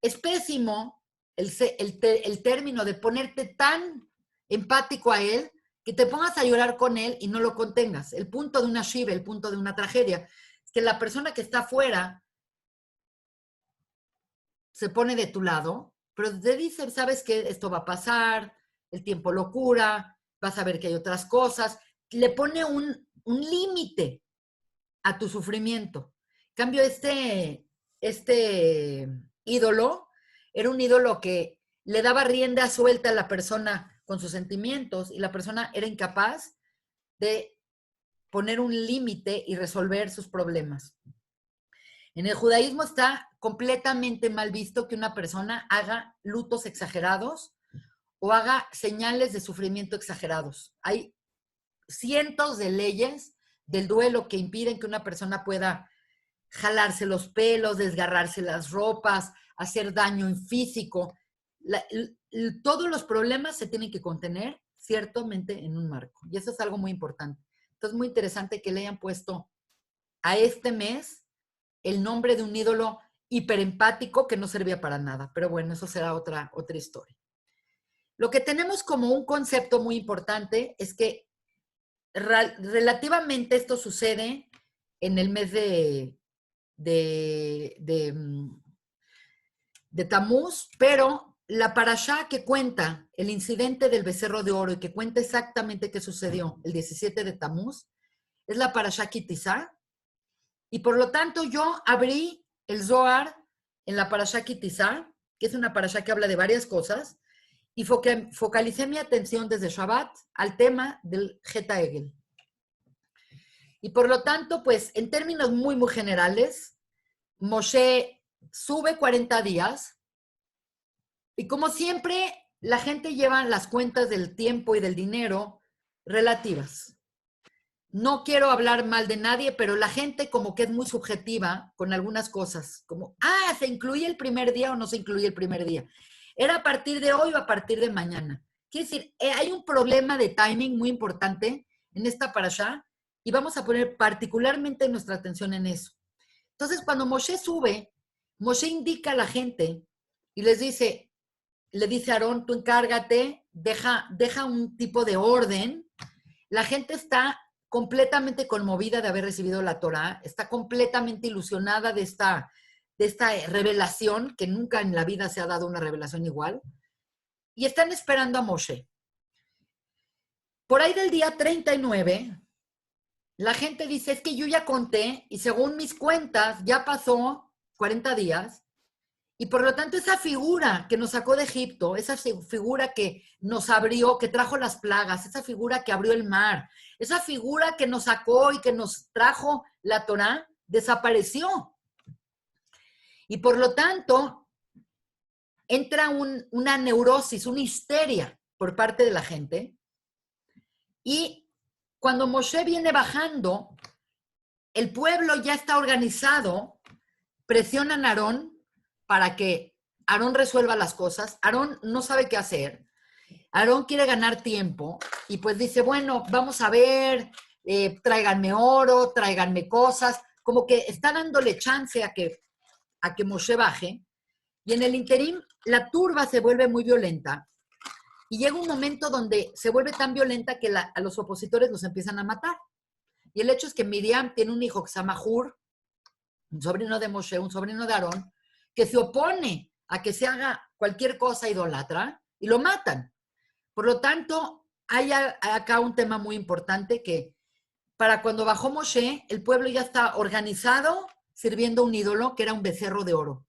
es pésimo el término de ponerte tan empático a él que te pongas a llorar con él y no lo contengas. El punto de una shiva, el punto de una tragedia, es que la persona que está afuera se pone de tu lado, pero te dice, sabes que esto va a pasar, el tiempo lo cura, vas a ver que hay otras cosas, le pone un límite a tu sufrimiento. En cambio, este ídolo era un ídolo que le daba rienda suelta a la persona con sus sentimientos y la persona era incapaz de poner un límite y resolver sus problemas. En el judaísmo está completamente mal visto que una persona haga lutos exagerados o haga señales de sufrimiento exagerados. Hay cientos de leyes del duelo que impiden que una persona pueda jalarse los pelos, desgarrarse las ropas, hacer daño en físico. Todos los problemas se tienen que contener ciertamente en un marco. Y eso es algo muy importante. Entonces, muy interesante que le hayan puesto a este mes el nombre de un ídolo hiperempático que no servía para nada. Pero bueno, eso será otra historia. Lo que tenemos como un concepto muy importante es que relativamente esto sucede en el mes de Tamuz, pero la parashá que cuenta el incidente del becerro de oro y que cuenta exactamente qué sucedió el 17 de Tamuz es la parashá Kitizá, y por lo tanto yo abrí el Zohar en la parashá Kitizá, que es una parashá que habla de varias cosas, y focalicé mi atención desde Shabbat al tema del Geta Egel. Y por lo tanto, pues en términos muy, muy generales, Moshe sube 40 días y como siempre, la gente lleva las cuentas del tiempo y del dinero relativas. No quiero hablar mal de nadie, pero la gente como que es muy subjetiva con algunas cosas, como, ¿se incluye el primer día o no se incluye el primer día? ¿Era a partir de hoy o a partir de mañana? Quiere decir, hay un problema de timing muy importante en esta parashá y vamos a poner particularmente nuestra atención en eso. Entonces, cuando Moshe sube, Moshe indica a la gente y le dice a Aarón, tú encárgate, deja un tipo de orden. La gente está completamente conmovida de haber recibido la Torá, está completamente ilusionada de esta revelación, que nunca en la vida se ha dado una revelación igual, y están esperando a Moshe. Por ahí del día 39, la gente dice, es que yo ya conté, y según mis cuentas, ya pasó 40 días, y por lo tanto esa figura que nos sacó de Egipto, esa figura que nos abrió, que trajo las plagas, esa figura que abrió el mar, esa figura que nos sacó y que nos trajo la Torá, desapareció. Y por lo tanto, entra una neurosis, una histeria por parte de la gente. Y cuando Moshe viene bajando, el pueblo ya está organizado, presionan a Aarón para que Aarón resuelva las cosas. Aarón no sabe qué hacer. Aarón quiere ganar tiempo y pues dice, bueno, vamos a ver, tráiganme oro, tráiganme cosas, como que está dándole chance a que Moshe baje. Y en el interín, la turba se vuelve muy violenta y llega un momento donde se vuelve tan violenta que a los opositores los empiezan a matar. Y el hecho es que Miriam tiene un hijo que se llama Hur, un sobrino de Moshe, un sobrino de Aarón, que se opone a que se haga cualquier cosa idólatra y lo matan. Por lo tanto, hay acá un tema muy importante que para cuando bajó Moshe, el pueblo ya está organizado sirviendo un ídolo que era un becerro de oro.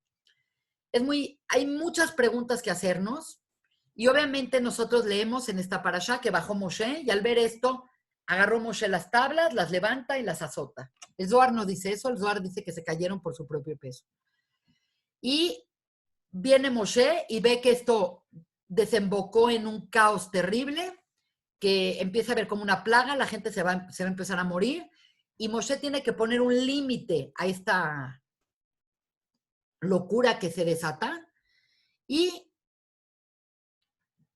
Hay muchas preguntas que hacernos y obviamente nosotros leemos en esta parashá que bajó Moshe y al ver esto, agarró Moshe las tablas, las levanta y las azota. El Zohar no dice eso, el Zohar dice que se cayeron por su propio peso. Y viene Moshe y ve que esto desembocó en un caos terrible, que empieza a ver como una plaga, la gente se va a empezar a morir, y Moshe tiene que poner un límite a esta locura que se desata, y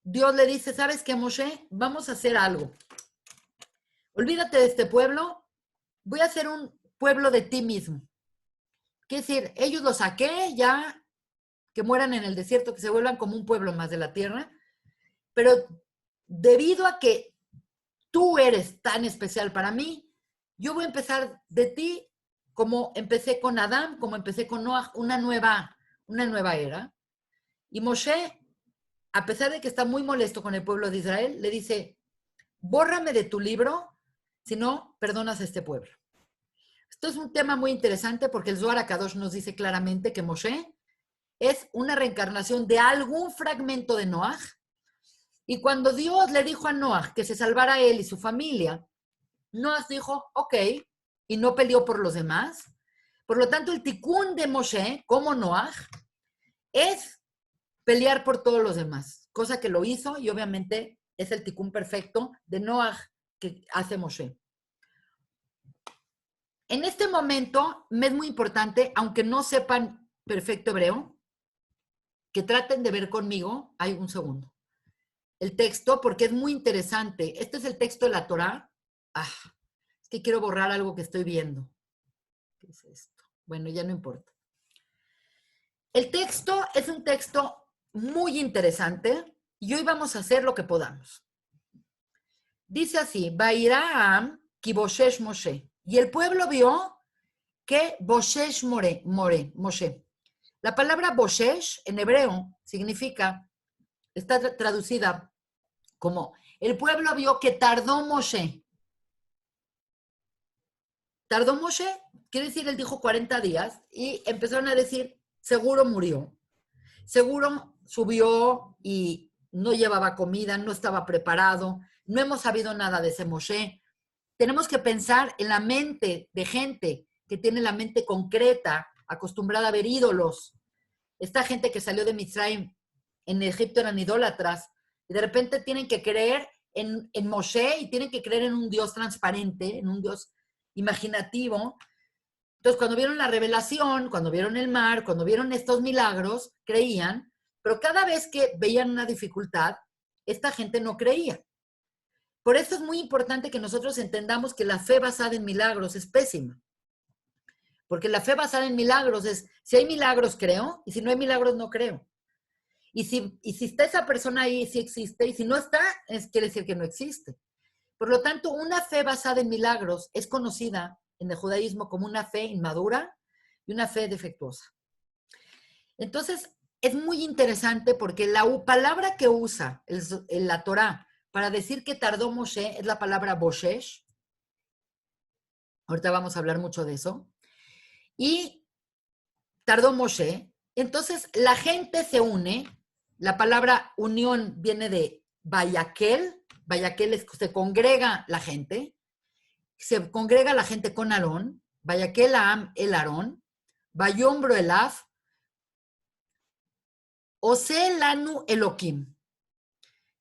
Dios le dice, ¿sabes qué, Moshe? Vamos a hacer algo. Olvídate de este pueblo, voy a hacer un pueblo de ti mismo. Quiere decir, ellos los saqué ya, que mueran en el desierto, que se vuelvan como un pueblo más de la tierra, pero debido a que tú eres tan especial para mí, yo voy a empezar de ti como empecé con Adán, como empecé con Noah, una nueva era. Y Moshe, a pesar de que está muy molesto con el pueblo de Israel, le dice, bórrame de tu libro, si no, perdonas a este pueblo. Esto es un tema muy interesante porque el Zohar HaKadosh nos dice claramente que Moshe es una reencarnación de algún fragmento de Noah. Y cuando Dios le dijo a Noah que se salvara a él y su familia, Noah dijo, ok, y no peleó por los demás. Por lo tanto, el tikkun de Moshe, como Noah, es pelear por todos los demás, cosa que lo hizo y obviamente es el tikkun perfecto de Noah que hace Moshe. En este momento me es muy importante, aunque no sepan perfecto hebreo, que traten de ver conmigo, hay un segundo, el texto, porque es muy interesante. Este es el texto de la Torá. Es que quiero borrar algo que estoy viendo. ¿Qué es esto? Bueno, ya no importa. El texto es un texto muy interesante y hoy vamos a hacer lo que podamos. Dice así, Vaira'am ki boshesh Moshe. Y el pueblo vio que boshesh Moshe. La palabra boshesh en hebreo significa, está traducida como, el pueblo vio que tardó Moshe. Tardó Moshe, quiere decir, él dijo 40 días y empezaron a decir, seguro murió. Seguro subió y no llevaba comida, no estaba preparado, no hemos sabido nada de ese Moshe. Tenemos que pensar en la mente de gente que tiene la mente concreta, acostumbrada a ver ídolos. Esta gente que salió de Mitzrayim, en Egipto eran idólatras, y de repente tienen que creer en Moshe y tienen que creer en un Dios transparente, en un Dios imaginativo. Entonces, cuando vieron la revelación, cuando vieron el mar, cuando vieron estos milagros, creían, pero cada vez que veían una dificultad, esta gente no creía. Por eso es muy importante que nosotros entendamos que la fe basada en milagros es pésima. Porque la fe basada en milagros es, si hay milagros, creo, y si no hay milagros, no creo. Y si está esa persona ahí, sí existe, y si no está, quiere decir que no existe. Por lo tanto, una fe basada en milagros es conocida en el judaísmo como una fe inmadura y una fe defectuosa. Entonces, es muy interesante porque la palabra que usa la Torá para decir que tardó Moshe es la palabra boshesh. Ahorita vamos a hablar mucho de eso. Y tardó Moshe. Entonces, la gente se une. La palabra unión viene de Vayaquel. Vayaquel se congrega la gente. Se congrega la gente con Aarón. Vayaquel Am el Aarón. Vayombro el Af. Ose lanu Elohim.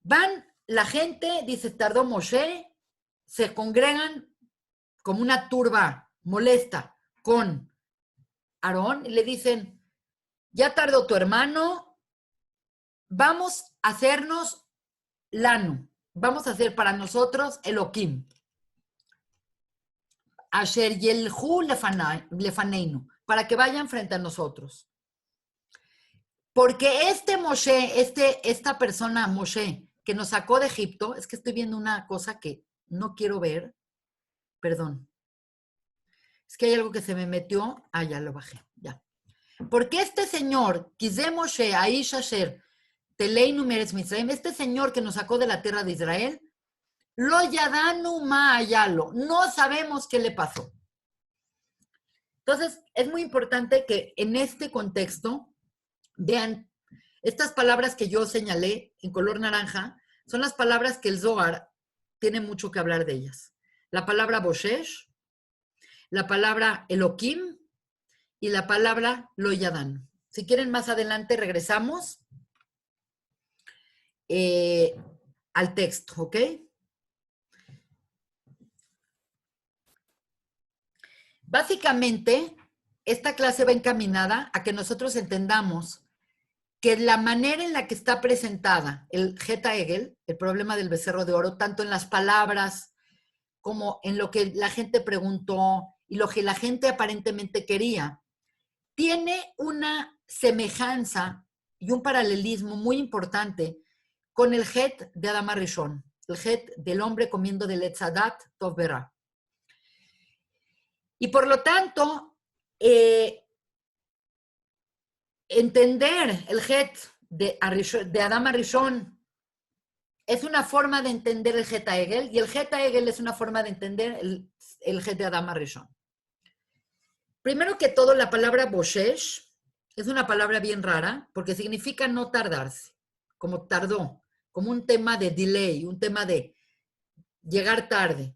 Van la gente, dice, tardó Moshe, se congregan como una turba molesta con Aarón y le dicen, ya tardó tu hermano, vamos a hacernos lanu, vamos a hacer para nosotros Elohim. Asher yelhu lefaneinu, para que vayan frente a nosotros. Porque este Moshe, esta persona Moshe, que nos sacó de Egipto, es que estoy viendo una cosa que no quiero ver, perdón. Es que hay algo que se me metió, ya lo bajé, ya. Porque este señor, Kizé Moshe, Aish Asher, Teleinu Meretz Mitzrayim, este señor que nos sacó de la tierra de Israel, Lo Yadanu Ma'ayalo, no sabemos qué le pasó. Entonces, es muy importante que en este contexto vean estas palabras que yo señalé en color naranja, son las palabras que el Zohar tiene mucho que hablar de ellas. La palabra Boshesh, la palabra Elohim y la palabra Lo Yadanu. Si quieren más adelante regresamos al texto, ¿ok? Básicamente, esta clase va encaminada a que nosotros entendamos que la manera en la que está presentada el Geta Hegel, el problema del becerro de oro, tanto en las palabras como en lo que la gente preguntó y lo que la gente aparentemente quería, tiene una semejanza y un paralelismo muy importante con el Het de Adam Rishon, el Het del hombre comiendo del Etzadat Tov Berá. Y por lo tanto, entender el Het de Adam Rishon es una forma de entender el Geta Hegel y el Geta Hegel es una forma de entender el Het de Adam Rishon. Primero que todo, la palabra Boshesh es una palabra bien rara porque significa no tardarse, como tardó, como un tema de delay, un tema de llegar tarde.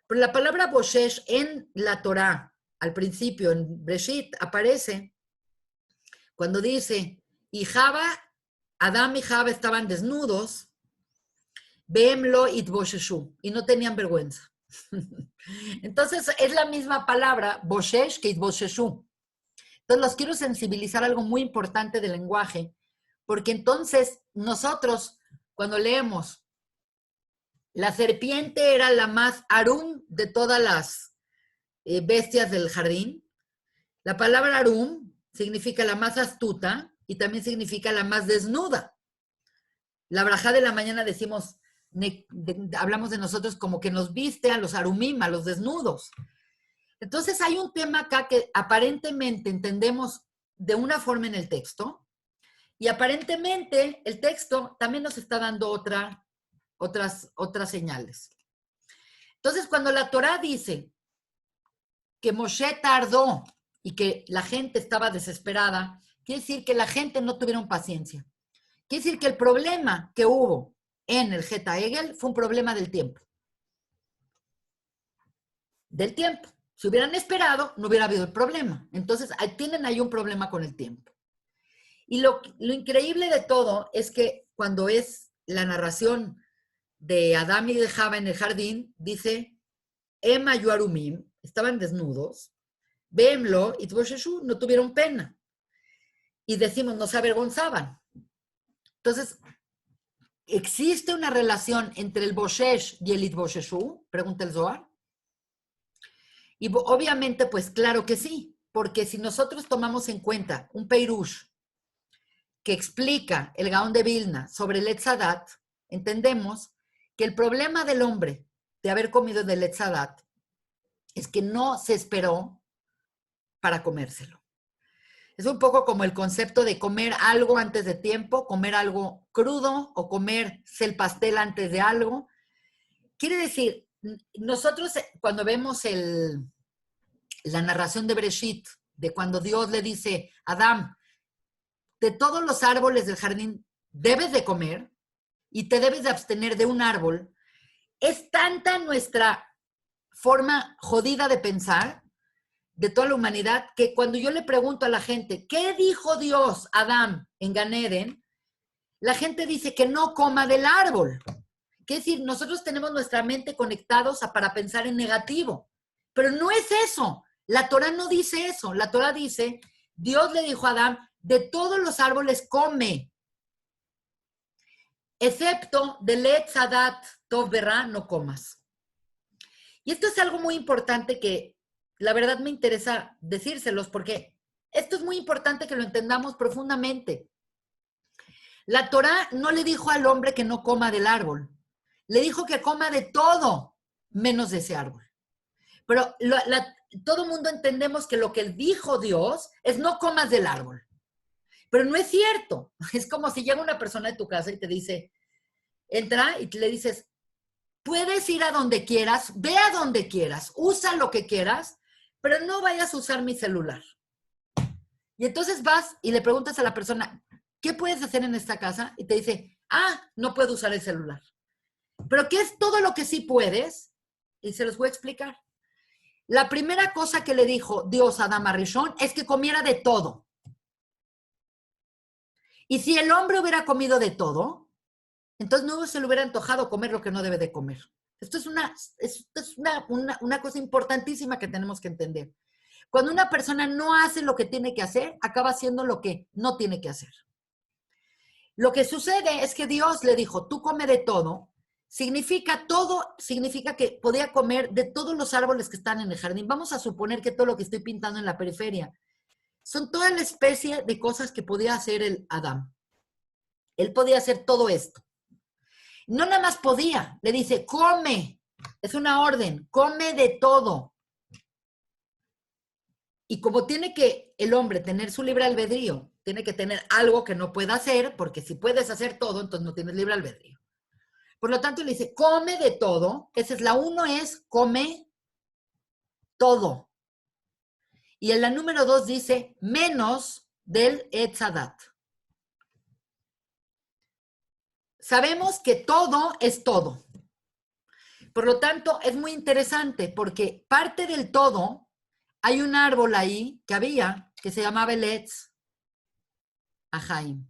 Pero la palabra Boshesh en la Torá, al principio, en Breshit, aparece cuando dice, y Adam y Java estaban desnudos, Behemlo itbosheshu, y no tenían vergüenza. Entonces, es la misma palabra, Boshesh, que itbosheshu. Entonces, los quiero sensibilizar a algo muy importante del lenguaje, porque entonces nosotros, cuando leemos, la serpiente era la más arum de todas las bestias del jardín. La palabra arum significa la más astuta y también significa la más desnuda. La brajá de la mañana decimos, hablamos de nosotros como que nos viste a los arumim, a los desnudos. Entonces hay un tema acá que aparentemente entendemos de una forma en el texto y aparentemente el texto también nos está dando otras señales. Entonces cuando la Torá dice que Moshe tardó y que la gente estaba desesperada, quiere decir que la gente no tuvieron paciencia. Quiere decir que el problema que hubo en el Geta Hegel fue un problema del tiempo. Del tiempo. Si hubieran esperado, no hubiera habido el problema. Entonces, tienen ahí un problema con el tiempo. Y lo increíble de todo es que cuando es la narración de Adán y de Java en el jardín, dice, Ema Yuarumim, estaban desnudos, Behemlo y Tvosheshu, no tuvieron pena. Y decimos, no se avergonzaban. Entonces, ¿existe una relación entre el Boshesh y el Itbosheshu? Pregunta el Zohar. Y obviamente, pues claro que sí, porque si nosotros tomamos en cuenta un Peirush que explica el Gaón de Vilna sobre el Etzadat, entendemos que el problema del hombre de haber comido del Etzadat es que no se esperó para comérselo. Es un poco como el concepto de comer algo antes de tiempo, comer algo crudo o comerse el pastel antes de algo. Quiere decir, nosotros cuando vemos la narración de Bereshit, de cuando Dios le dice, Adán, de todos los árboles del jardín debes de comer y te debes de abstener de un árbol, es tanta nuestra forma jodida de pensar de toda la humanidad, que cuando yo le pregunto a la gente, ¿qué dijo Dios a Adán en Gan Eden? La gente dice que no coma del árbol. Quiere decir, nosotros tenemos nuestra mente conectados para pensar en negativo, pero no es eso. La Torah no dice eso. La Torah dice, Dios le dijo a Adán, de todos los árboles come, excepto del Etz Hadat Tov Berra, no comas. Y esto es algo muy importante que la verdad me interesa decírselos, porque esto es muy importante que lo entendamos profundamente. La Torah no le dijo al hombre que no coma del árbol, le dijo que coma de todo, menos de ese árbol. Pero todo el mundo entendemos que lo que dijo Dios es no comas del árbol. Pero no es cierto. Es como si llega una persona de tu casa y te dice, entra y le dices, puedes ir a donde quieras, ve a donde quieras, usa lo que quieras, pero no vayas a usar mi celular. Y entonces vas y le preguntas a la persona, ¿qué puedes hacer en esta casa? Y te dice, no puedo usar el celular. ¿Pero qué es todo lo que sí puedes? Y se los voy a explicar. La primera cosa que le dijo Dios a Adán Rishon es que comiera de todo. Y si el hombre hubiera comido de todo, entonces no se le hubiera antojado comer lo que no debe de comer. Esto es una cosa importantísima que tenemos que entender. Cuando una persona no hace lo que tiene que hacer, acaba haciendo lo que no tiene que hacer. Lo que sucede es que Dios le dijo, tú come de todo. Significa que podía comer de todos los árboles que están en el jardín. Vamos a suponer que todo lo que estoy pintando en la periferia son toda la especie de cosas que podía hacer el Adán. Él podía hacer todo esto. No nada más podía, le dice, come, es una orden, come de todo. Y como tiene que el hombre tener su libre albedrío, tiene que tener algo que no pueda hacer, porque si puedes hacer todo, entonces no tienes libre albedrío. Por lo tanto, le dice, come de todo. Esa es la uno, es come todo. Y en la número 2 dice, menos del Etz Hadat. Sabemos que todo es todo. Por lo tanto, es muy interesante porque parte del todo, hay un árbol ahí que había, que se llamaba el Etz Haim.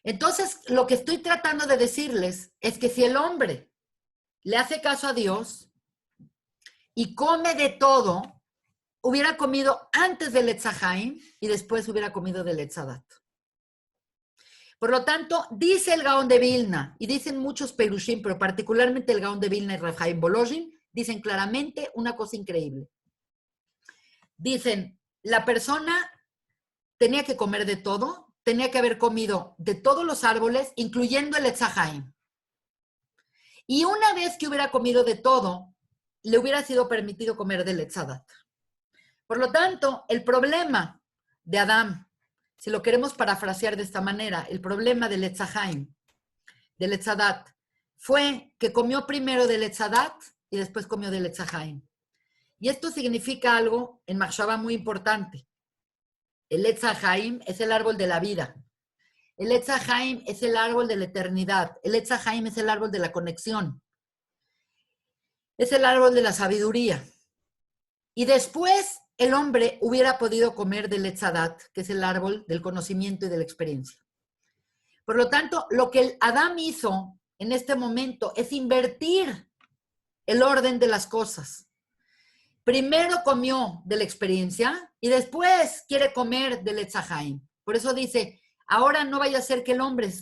Entonces, lo que estoy tratando de decirles es que si el hombre le hace caso a Dios y come de todo, hubiera comido antes del Etz Haim y después hubiera comido del Etz Hadat. Por lo tanto, dice el Gaón de Vilna, y dicen muchos Perushim, pero particularmente el Gaón de Vilna y Rav Chaim Volozhin, dicen claramente una cosa increíble. Dicen, la persona tenía que comer de todo, tenía que haber comido de todos los árboles, incluyendo el Etz Haim. Y una vez que hubiera comido de todo, le hubiera sido permitido comer del Etz Hadat. Por lo tanto, el problema de Adán, si lo queremos parafrasear de esta manera, el problema del Etz Haim, del Etz Hadat, fue que comió primero del Etz Hadat y después comió del Etz Haim. Y esto significa algo en Machshava muy importante. El Etz Haim es el árbol de la vida. El Etz Haim es el árbol de la eternidad. El Etz Haim es el árbol de la conexión. Es el árbol de la sabiduría. Y después el hombre hubiera podido comer del Etz Hadat, que es el árbol del conocimiento y de la experiencia. Por lo tanto, lo que el Adán hizo en este momento es invertir el orden de las cosas. Primero comió de la experiencia y después quiere comer del Etz Haim. Por eso dice, ahora no vaya a ser que el hombre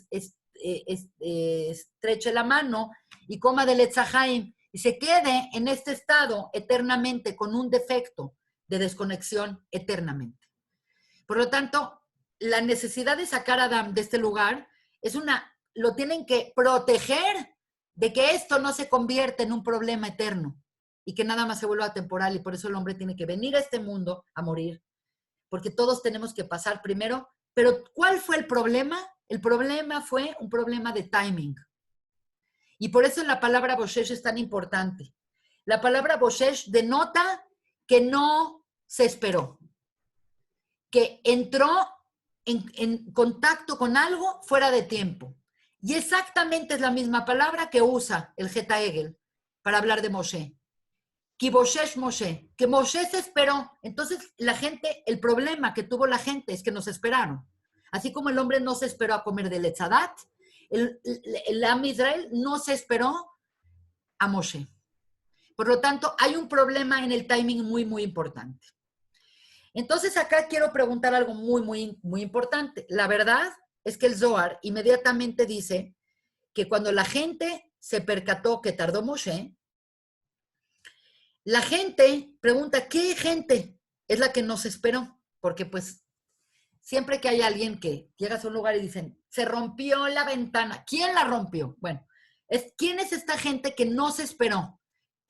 estreche la mano y coma del Etz Haim y se quede en este estado eternamente con un defecto de desconexión eternamente. Por lo tanto, la necesidad de sacar a Adán de este lugar lo tienen que proteger de que esto no se convierta en un problema eterno y que nada más se vuelva temporal, y por eso el hombre tiene que venir a este mundo a morir, porque todos tenemos que pasar primero. Pero ¿cuál fue el problema? El problema fue un problema de timing. Y por eso la palabra Boshesh es tan importante. La palabra Boshesh denota que no se esperó, que entró en contacto con algo fuera de tiempo. Y exactamente es la misma palabra que usa el Geta Egel para hablar de Moshe. Kiboshesh Moshe, que Moshe se esperó. Entonces, la gente, el problema que tuvo la gente es que nos esperaron. Así como el hombre no se esperó a comer del Etzadat, el Am Israel no se esperó a Moshe. Por lo tanto, hay un problema en el timing muy, muy importante. Entonces, acá quiero preguntar algo muy, muy, muy importante. La verdad es que el Zohar inmediatamente dice que cuando la gente se percató que tardó Moshe, la gente pregunta, ¿qué gente es la que nos esperó? Porque pues siempre que hay alguien que llega a un lugar y dicen, se rompió la ventana, ¿quién la rompió? Bueno, ¿quién es esta gente que no se esperó?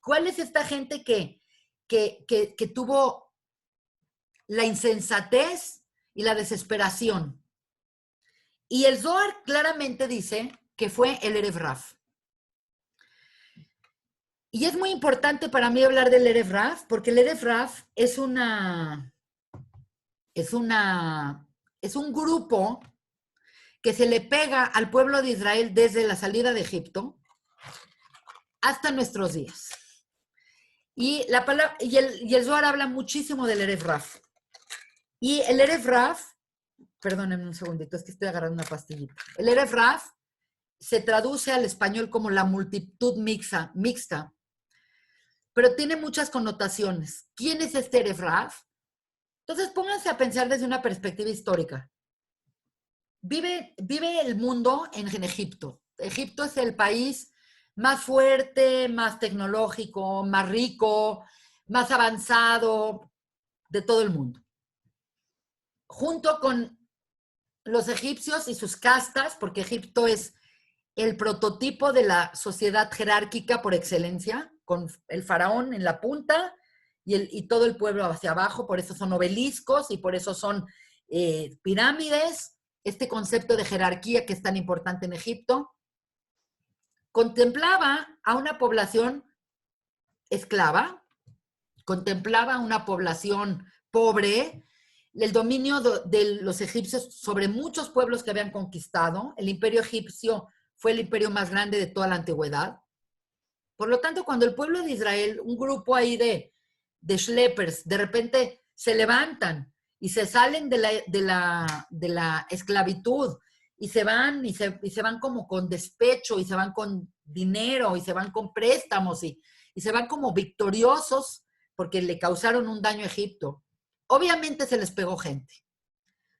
¿Cuál es esta gente que tuvo la insensatez y la desesperación? Y el Zohar claramente dice que fue el Erev Raf. Y es muy importante para mí hablar del Erev Raf, porque el Erev Raf es un grupo que se le pega al pueblo de Israel desde la salida de Egipto hasta nuestros días. Y el Zohar habla muchísimo del Erev Raf. Y el Erev Raf, perdónenme un segundito, es que estoy agarrando una pastillita. El Erev Raf se traduce al español como la multitud mixta, pero tiene muchas connotaciones. ¿Quién es este Erev Raf? Entonces pónganse a pensar desde una perspectiva histórica. Vive el mundo en Egipto. Egipto es el país más fuerte, más tecnológico, más rico, más avanzado de todo el mundo. Junto con los egipcios y sus castas, porque Egipto es el prototipo de la sociedad jerárquica por excelencia, con el faraón en la punta y todo el pueblo hacia abajo, por eso son obeliscos y por eso son pirámides, este concepto de jerarquía que es tan importante en Egipto, contemplaba a una población esclava, contemplaba a una población pobre, el dominio de los egipcios sobre muchos pueblos que habían conquistado. El imperio egipcio fue el imperio más grande de toda la antigüedad. Por lo tanto, cuando el pueblo de Israel, un grupo ahí de schleppers, de repente se levantan y se salen de la esclavitud y se van como con despecho y se van con dinero y se van con préstamos y se van como victoriosos porque le causaron un daño a Egipto. Obviamente se les pegó gente,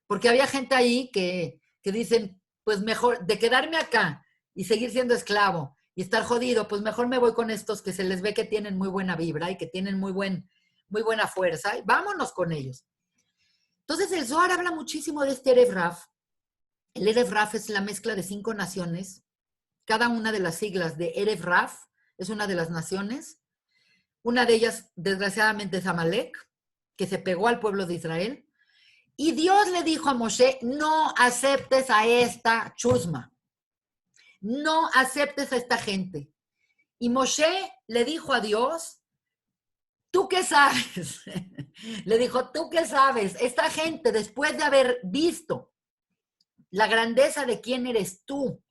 porque había gente ahí que dicen, pues mejor de quedarme acá y seguir siendo esclavo y estar jodido, pues mejor me voy con estos que se les ve que tienen muy buena vibra y que tienen muy buena fuerza, y vámonos con ellos. Entonces el Zohar habla muchísimo de este Erev Raf. El Erev Raf es la mezcla de 5 naciones, cada una de las siglas de Erev Raf es una de las naciones. Una de ellas, desgraciadamente, es Amalek, que se pegó al pueblo de Israel. Y Dios le dijo a Moshe, no aceptes a esta chusma, no aceptes a esta gente. Y Moshe le dijo a Dios, ¿tú qué sabes? Le dijo, ¿tú qué sabes? Esta gente, después de haber visto la grandeza de quién eres tú,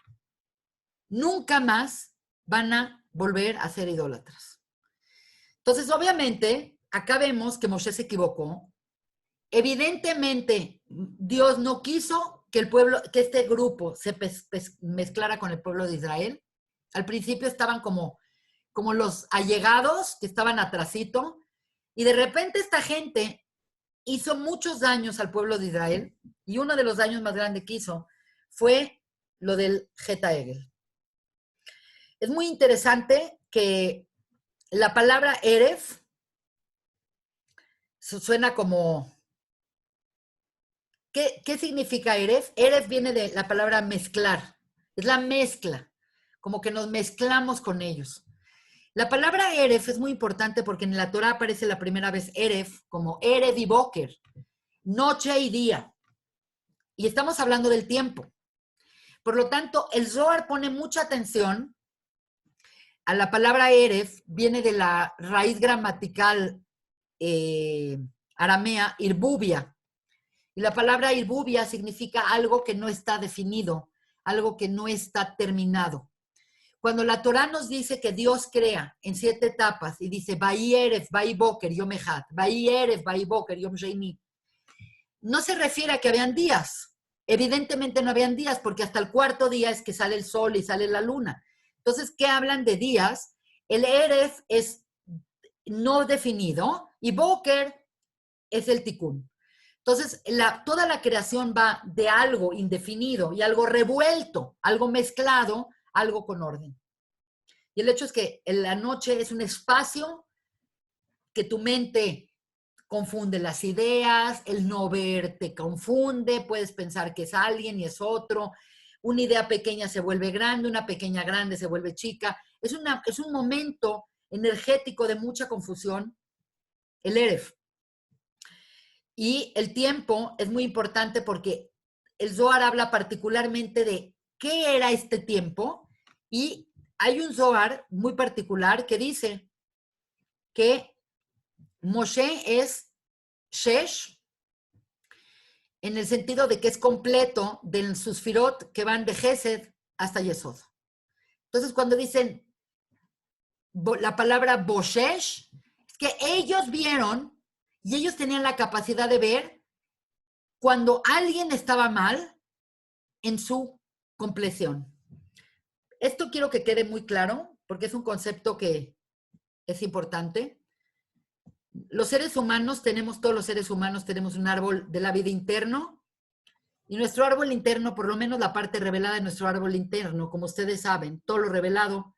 nunca más van a volver a ser idólatras. Entonces, obviamente, acá vemos que Moshe se equivocó. Evidentemente, Dios no quiso que este grupo se mezclara con el pueblo de Israel. Al principio estaban como los allegados que estaban atrasito, y de repente esta gente hizo muchos daños al pueblo de Israel, y uno de los daños más grandes que hizo fue lo del Geta Egel. Es muy interesante que la palabra Erev suena como... ¿Qué significa Erev? Erev viene de la palabra mezclar. Es la mezcla, como que nos mezclamos con ellos. La palabra Erev es muy importante porque en la Torah aparece la primera vez Erev como Erev y Boker, noche y día. Y estamos hablando del tiempo. Por lo tanto, el Zohar pone mucha atención a la palabra Erev, viene de la raíz gramatical aramea, irbubia. Y la palabra irbubia significa algo que no está definido, algo que no está terminado. Cuando la Torá nos dice que Dios crea en 7 etapas y dice, Vayi Erev, Vayi Boker, Yom Echad, Vayi Erev, Vayi Boker, Yom Sheini, no se refiere a que habían días. Evidentemente no habían días porque hasta el 4.º día es que sale el sol y sale la luna. Entonces, ¿qué hablan de días? El Erev es no definido y Boker es el Tikkun. Entonces, toda la creación va de algo indefinido y algo revuelto, algo mezclado, algo con orden. Y el hecho es que en la noche es un espacio que tu mente confunde las ideas, el no ver te confunde, puedes pensar que es alguien y es otro, una idea pequeña se vuelve grande, una pequeña grande se vuelve chica. Es un momento energético de mucha confusión, el Erev. Y el tiempo es muy importante porque el Zohar habla particularmente de qué era este tiempo y hay un Zohar muy particular que dice que Moshe es Shesh en el sentido de que es completo de sus firot que van de Gesed hasta Yesod. Entonces, cuando dicen la palabra Boshesh, es que ellos vieron y ellos tenían la capacidad de ver cuando alguien estaba mal en su compleción. Esto quiero que quede muy claro, porque es un concepto que es importante. Los seres humanos, todos los seres humanos tenemos un árbol de la vida interno, y nuestro árbol interno, por lo menos la parte revelada de nuestro árbol interno, como ustedes saben, todo lo revelado,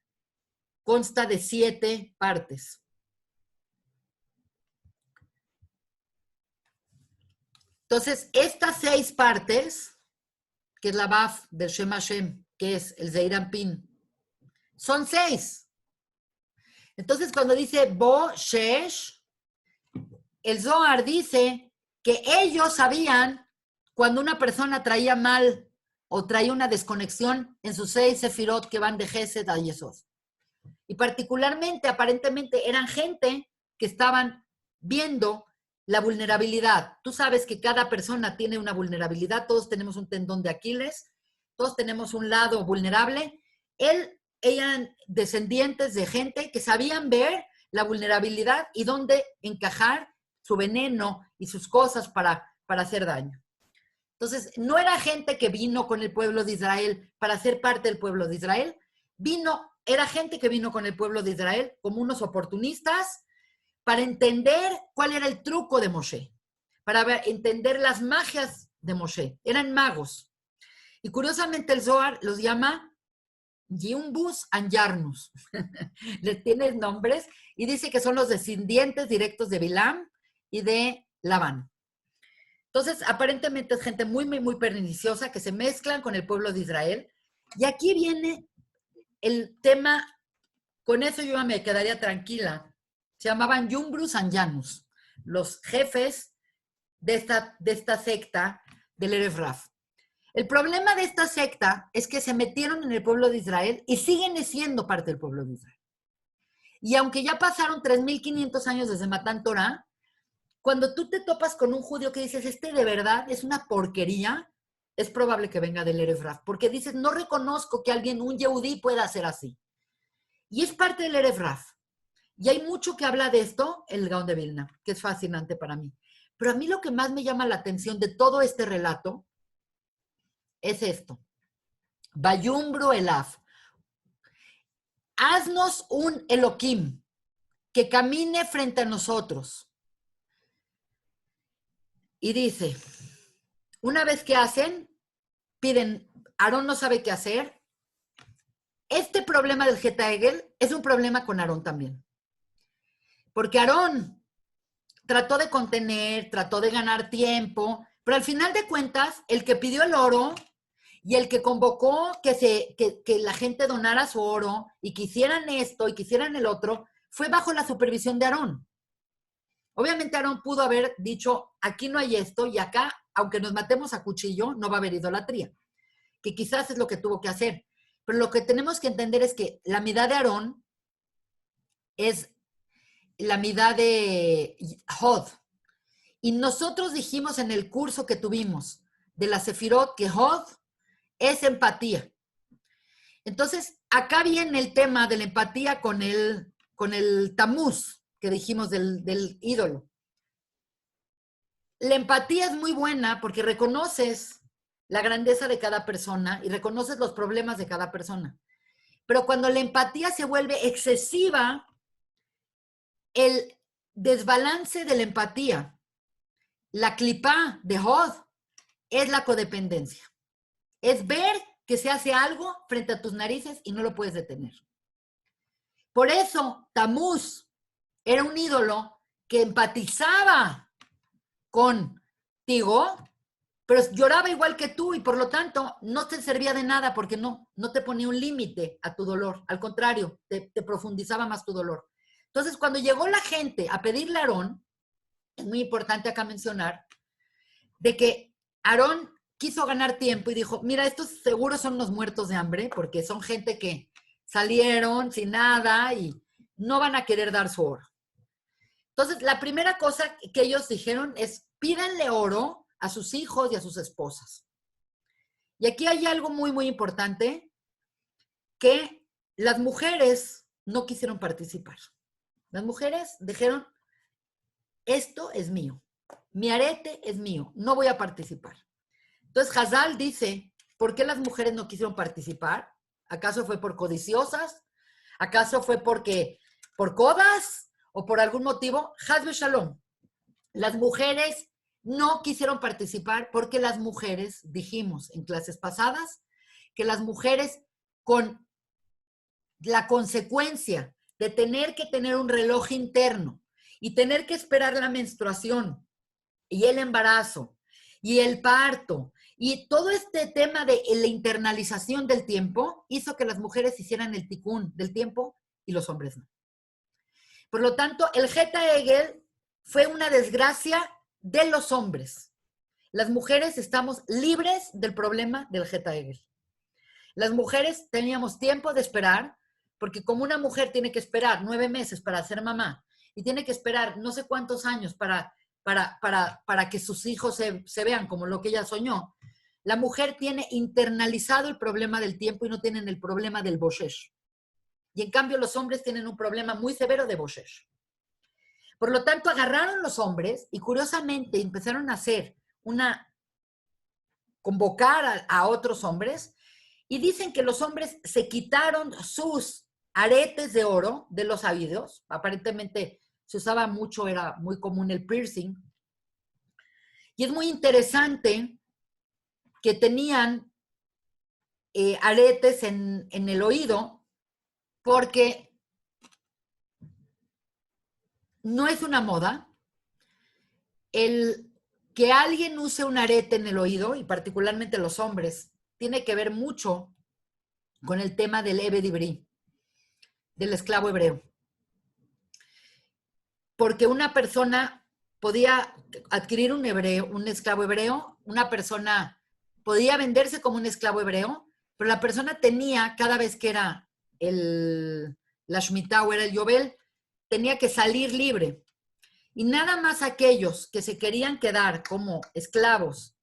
consta de 7 partes. Entonces, estas 6 partes, que es la Baf del Shem Hashem, que es el Zeir Anpin, son 6. Entonces, cuando dice Bo Shesh, el Zohar dice que ellos sabían cuando una persona traía mal o traía una desconexión en sus 6 sefirot que van de Gesed a Yesod. Y particularmente, aparentemente, eran gente que estaban viendo la vulnerabilidad. Tú sabes que cada persona tiene una vulnerabilidad, todos tenemos un tendón de Aquiles, todos tenemos un lado vulnerable. Eran descendientes de gente que sabían ver la vulnerabilidad y dónde encajar su veneno y sus cosas para hacer daño. Entonces, no era gente que vino con el pueblo de Israel para ser parte del pueblo de Israel, era gente que vino con el pueblo de Israel como unos oportunistas para entender cuál era el truco de Moshe, para entender las magias de Moshe. Eran magos. Y curiosamente el Zohar los llama Yumbus and Yarnus. Les tiene nombres y dice que son los descendientes directos de Bilam y de Labán. Entonces, aparentemente es gente muy, muy, muy perniciosa que se mezclan con el pueblo de Israel. Y aquí viene el tema, con eso yo me quedaría tranquila. Se llamaban Yumbrus and Janus, los jefes de esta secta del Erev Raf. El problema de esta secta es que se metieron en el pueblo de Israel y siguen siendo parte del pueblo de Israel. Y aunque ya pasaron 3.500 años desde Matán Torah, cuando tú te topas con un judío que dices, de verdad es una porquería, es probable que venga del Erev Raf, porque dices, no reconozco que un yehudí pueda hacer así. Y es parte del Erev Raf. Y hay mucho que habla de esto, el Gaón de Vilna, que es fascinante para mí. Pero a mí lo que más me llama la atención de todo este relato es esto. Vayumbru Elaf. Haznos un Elohim que camine frente a nosotros. Y dice, una vez que piden, Aarón no sabe qué hacer. Este problema del Geta Egel es un problema con Aarón también. Porque Aarón trató de contener, trató de ganar tiempo, pero al final de cuentas, el que pidió el oro y el que convocó que la gente donara su oro y quisieran esto y quisieran el otro, fue bajo la supervisión de Aarón. Obviamente Aarón pudo haber dicho, aquí no hay esto y acá, aunque nos matemos a cuchillo, no va a haber idolatría, que quizás es lo que tuvo que hacer. Pero lo que tenemos que entender es que la midá de Aarón es la midá de Hod. Y nosotros dijimos en el curso que tuvimos de la Sefirot que Hod es empatía. Entonces, acá viene el tema de la empatía con el tamuz que dijimos del ídolo. La empatía es muy buena porque reconoces la grandeza de cada persona y reconoces los problemas de cada persona. Pero cuando la empatía se vuelve excesiva, el desbalance de la empatía, la clipá de Hod, es la codependencia. Es ver que se hace algo frente a tus narices y no lo puedes detener. Por eso Tamuz era un ídolo que empatizaba contigo, pero lloraba igual que tú y por lo tanto no te servía de nada porque no te ponía un límite a tu dolor. Al contrario, te profundizaba más tu dolor. Entonces, cuando llegó la gente a pedirle a Aarón, es muy importante acá mencionar, de que Aarón quiso ganar tiempo y dijo, mira, estos seguros son unos muertos de hambre porque son gente que salieron sin nada y no van a querer dar su oro. Entonces, la primera cosa que ellos dijeron es, pídanle oro a sus hijos y a sus esposas. Y aquí hay algo muy, muy importante, que las mujeres no quisieron participar. Las mujeres dijeron, esto es mío, mi arete es mío, no voy a participar. Entonces, Hazal dice, ¿por qué las mujeres no quisieron participar? ¿Acaso fue por codiciosas? ¿Acaso fue por codas? ¿O por algún motivo? Hazbe Shalom. Las mujeres no quisieron participar porque las mujeres, dijimos en clases pasadas, que las mujeres con la consecuencia de tener que tener un reloj interno y tener que esperar la menstruación y el embarazo y el parto y todo este tema de la internalización del tiempo hizo que las mujeres hicieran el tikún del tiempo y los hombres no. Por lo tanto, el Geta Egel fue una desgracia de los hombres. Las mujeres estamos libres del problema del Geta Egel. Las mujeres teníamos tiempo de esperar, porque como una mujer tiene que esperar 9 meses para ser mamá y tiene que esperar no sé cuántos años para que sus hijos se vean como lo que ella soñó, la mujer tiene internalizado el problema del tiempo y no tienen el problema del boshesh. Y en cambio los hombres tienen un problema muy severo de boshesh. Por lo tanto, agarraron los hombres y curiosamente empezaron a hacer convocar a otros hombres y dicen que los hombres se quitaron sus aretes de oro de los oídos. Aparentemente se usaba mucho, era muy común el piercing. Y es muy interesante que tenían aretes en el oído porque no es una moda. El que alguien use un arete en el oído, y particularmente los hombres, tiene que ver mucho con el tema del Eved Ivri, del esclavo hebreo. Porque una persona podía adquirir un esclavo hebreo, una persona podía venderse como un esclavo hebreo, pero la persona tenía, cada vez que era la Shemitah o era el Yobel, tenía que salir libre. Y nada más aquellos que se querían quedar como esclavos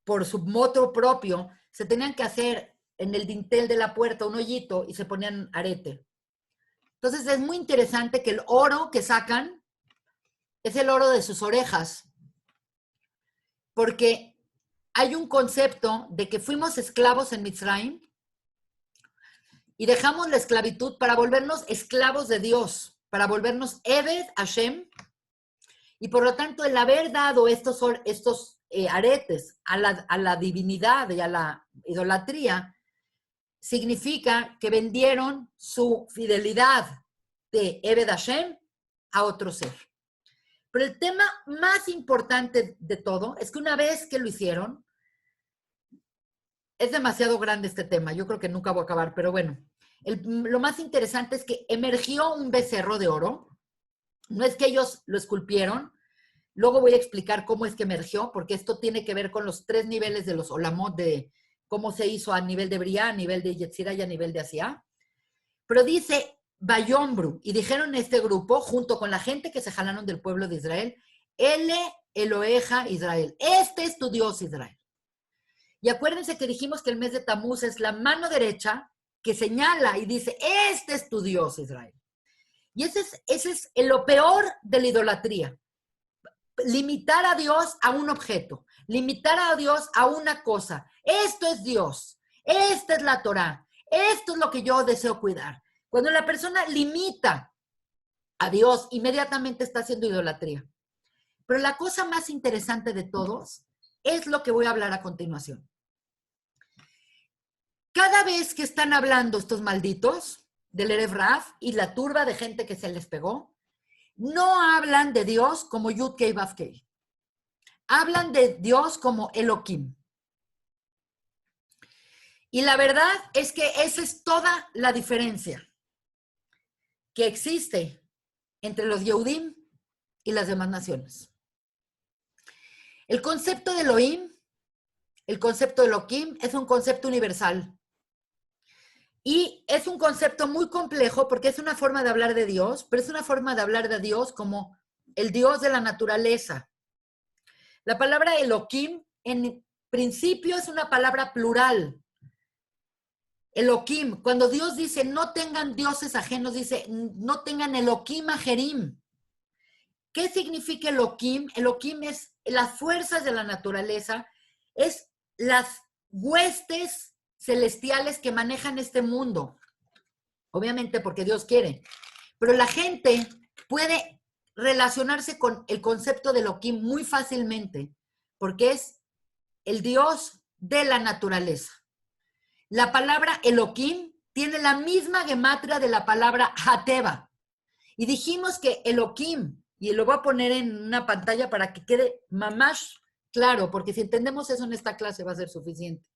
por su moto propio, se tenían que hacer en el dintel de la puerta un hoyito y se ponían arete. Entonces es muy interesante que el oro que sacan es el oro de sus orejas, porque hay un concepto de que fuimos esclavos en Mitzrayim y dejamos la esclavitud para volvernos esclavos de Dios, para volvernos Eved Hashem, y por lo tanto el haber dado estos aretes a la divinidad y a la idolatría significa que vendieron su fidelidad de Eved Hashem a otro ser. Pero el tema más importante de todo es que una vez que lo hicieron, es demasiado grande este tema, yo creo que nunca voy a acabar, pero bueno, lo más interesante es que emergió un becerro de oro, no es que ellos lo esculpieron, luego voy a explicar cómo es que emergió, porque esto tiene que ver con los 3 niveles de los olamot, de cómo se hizo a nivel de Briá, a nivel de Yetzirah y a nivel de Asiá. Pero dice Bayombru, y dijeron este grupo, junto con la gente que se jalaron del pueblo de Israel, Ele Eloheja Israel, este es tu Dios Israel. Y acuérdense que dijimos que el mes de Tamuz es la mano derecha que señala y dice, este es tu Dios, Israel. Y ese es lo peor de la idolatría. Limitar a Dios a un objeto, limitar a Dios a una cosa. Esto es Dios, esta es la Torá, esto es lo que yo deseo cuidar. Cuando la persona limita a Dios, inmediatamente está haciendo idolatría. Pero la cosa más interesante de todos es lo que voy a hablar a continuación. Cada vez que están hablando estos malditos del Erev Rav y la turba de gente que se les pegó, no hablan de Dios como Yud-Kei Vav-Kei. Hablan de Dios como Elohim. Y la verdad es que esa es toda la diferencia que existe entre los Yehudim y las demás naciones. El concepto de Elohim, el concepto de Elohim, es un concepto universal. Y es un concepto muy complejo porque es una forma de hablar de Dios, pero es una forma de hablar de Dios como el Dios de la naturaleza. La palabra Elohim en principio es una palabra plural. Elohim, cuando Dios dice no tengan dioses ajenos, dice no tengan Elohim ajerim. ¿Qué significa Elohim? Elohim es las fuerzas de la naturaleza, es las huestes celestiales que manejan este mundo. Obviamente porque Dios quiere. Pero la gente puede relacionarse con el concepto de Elohim muy fácilmente, porque es el Dios de la naturaleza. La palabra Elohim tiene la misma gematria de la palabra Hateva. Y dijimos que Elohim, y lo voy a poner en una pantalla para que quede mamash claro, porque si entendemos eso en esta clase va a ser suficiente.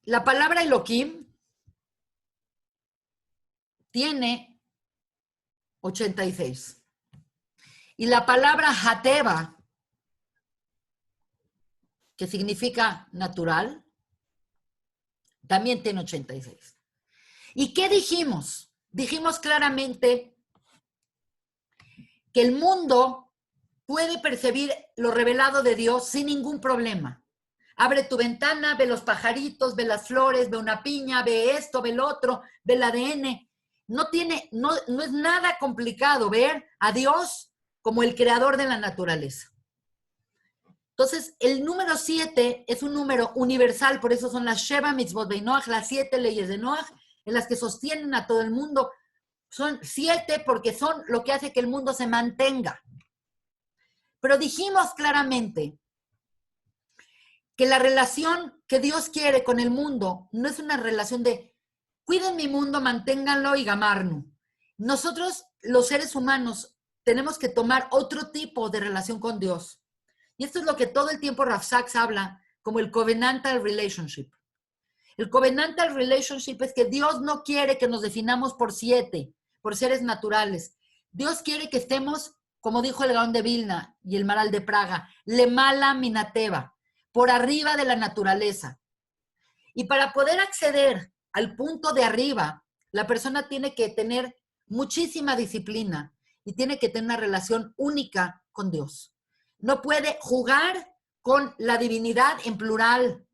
La palabra Elohim tiene 86. Y la palabra Hateva, que significa natural, también tiene 86. ¿Y qué dijimos? Dijimos claramente que el mundo puede percibir lo revelado de Dios sin ningún problema. Abre tu ventana, ve los pajaritos, ve las flores, ve una piña, ve esto, ve el otro, ve el ADN. No es nada complicado ver a Dios como el creador de la naturaleza. Entonces, el número 7 es un número universal, por eso son las Sheva Mitzvot de Noach, las 7 leyes de Noach, en las que sostienen a todo el mundo. Son 7 porque son lo que hace que el mundo se mantenga. Pero dijimos claramente que la relación que Dios quiere con el mundo no es una relación de cuiden mi mundo, manténganlo y gamarnu. Nosotros, los seres humanos, tenemos que tomar otro tipo de relación con Dios. Y esto es lo que todo el tiempo Rav Sachs habla como el covenantal relationship. El covenantal relationship es que Dios no quiere que nos definamos por 7, por seres naturales. Dios quiere que estemos, como dijo el Gaón de Vilna y el Maral de Praga, lemala minateva, por arriba de la naturaleza. Y para poder acceder al punto de arriba, la persona tiene que tener muchísima disciplina y tiene que tener una relación única con Dios. No puede jugar con la divinidad en plural.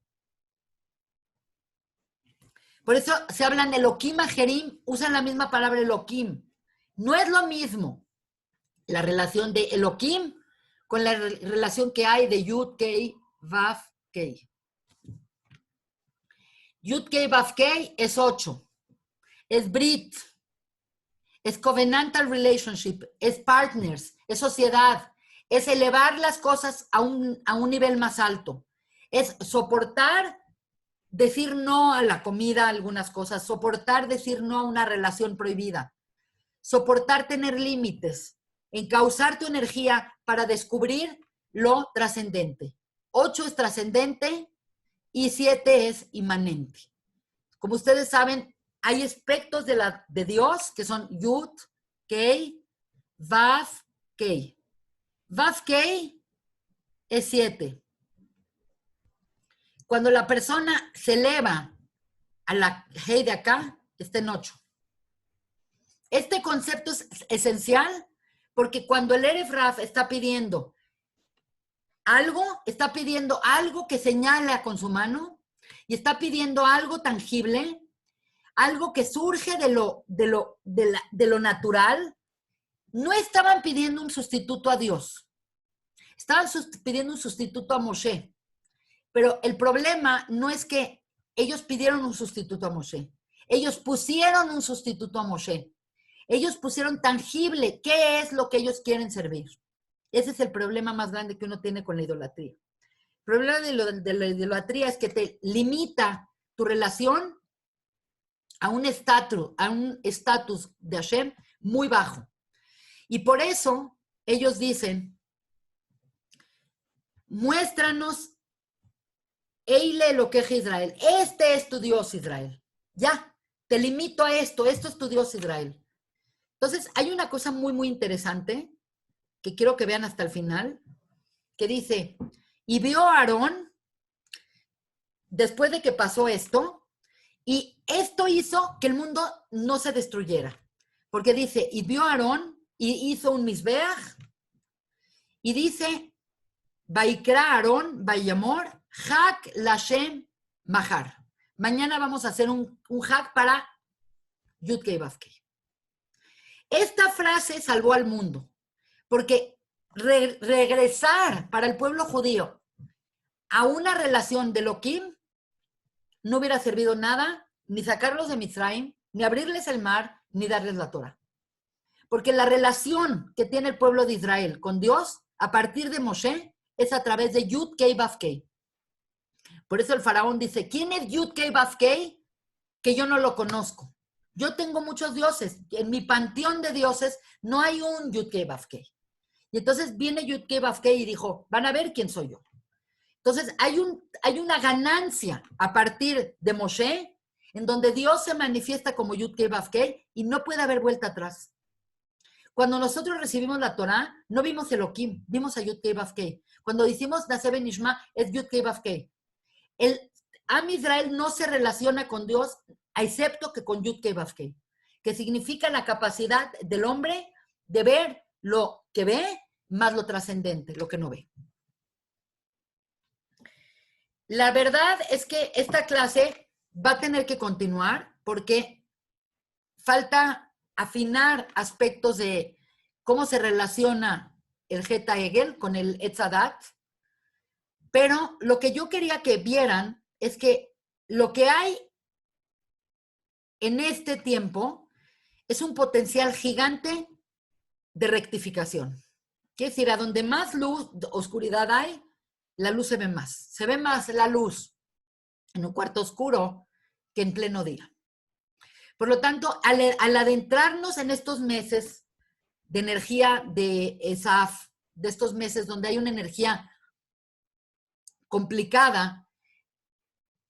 Por eso se hablan de Elohim Ajerim, usan la misma palabra Elohim. No es lo mismo la relación de Elohim con la relación que hay de Yud Kei Vav Kei. Yud Kei Vav Kei es 8. Es Brit. Es covenantal relationship. Es partners. Es sociedad. Es elevar las cosas a un nivel más alto. Es soportar decir no a la comida, a algunas cosas. Soportar decir no a una relación prohibida. Soportar tener límites. Encauzar tu energía para descubrir lo trascendente. 8 es trascendente y 7 es inmanente. Como ustedes saben, hay aspectos de Dios que son Yud, Kei, Vav, Kei. Vav, Kei es 7. Cuando la persona se eleva a la Hei de acá, está en 8. Este concepto es esencial porque cuando el Erev Rav está pidiendo algo, está pidiendo algo que señala con su mano y está pidiendo algo tangible, algo que surge de lo natural. No estaban pidiendo un sustituto a Dios, estaban pidiendo un sustituto a Moshe. Pero el problema no es que ellos pidieron un sustituto a Moshe, ellos pusieron un sustituto a Moshe. Ellos pusieron tangible qué es lo que ellos quieren servir. Ese es el problema más grande que uno tiene con la idolatría. El problema de la idolatría es que te limita tu relación a un estatus de Hashem muy bajo. Y por eso ellos dicen, muéstranos, Eile lo que es Israel. Este es tu Dios, Israel. Ya, te limito a esto. Esto es tu Dios, Israel. Entonces, hay una cosa muy, muy interesante que quiero que vean hasta el final, que dice, y vio a Aarón, después de que pasó esto, y esto hizo que el mundo no se destruyera. Porque dice, y vio a Aarón, y hizo un misbeach, y dice, Vaikra Aarón, Vayamor, Hak Lashem Mahar. Mañana vamos a hacer un hak para Yudkei Vavkei. Esta frase salvó al mundo, porque regresar para el pueblo judío a una relación de Elohim no hubiera servido nada, ni sacarlos de Mitzrayim, ni abrirles el mar, ni darles la Torah. Porque la relación que tiene el pueblo de Israel con Dios, a partir de Moshe, es a través de Yud-Kei Vav-Kei. Por eso el faraón dice, ¿quién es Yud-Kei Vav-Kei? Que yo no lo conozco. Yo tengo muchos dioses. En mi panteón de dioses no hay un Yud-Kei Vav-Kei. Y entonces viene Yud-Kei Vav-Kei y dijo, van a ver quién soy yo. Entonces hay una ganancia a partir de Moshe, en donde Dios se manifiesta como Yud-Kei Vav-Kei y no puede haber vuelta atrás. Cuando nosotros recibimos la Torah, no vimos Elohim, vimos a Yud-Kei Vav-Kei. Cuando hicimos Naseh Ben Ishma, es Yud-Kei Vav-Kei. El Am Israel no se relaciona con Dios, excepto que con Yud-Kei Vav-Kei, que significa la capacidad del hombre de ver lo que ve, más lo trascendente, lo que no ve. La verdad es que esta clase va a tener que continuar porque falta afinar aspectos de cómo se relaciona el Zeta Egel con el Etzadat, pero lo que yo quería que vieran es que lo que hay en este tiempo es un potencial gigante de rectificación. Quiere decir, a donde más luz, oscuridad hay, la luz se ve más. Se ve más la luz en un cuarto oscuro que en pleno día. Por lo tanto, al adentrarnos en estos meses de energía de Esaf, de estos meses donde hay una energía complicada,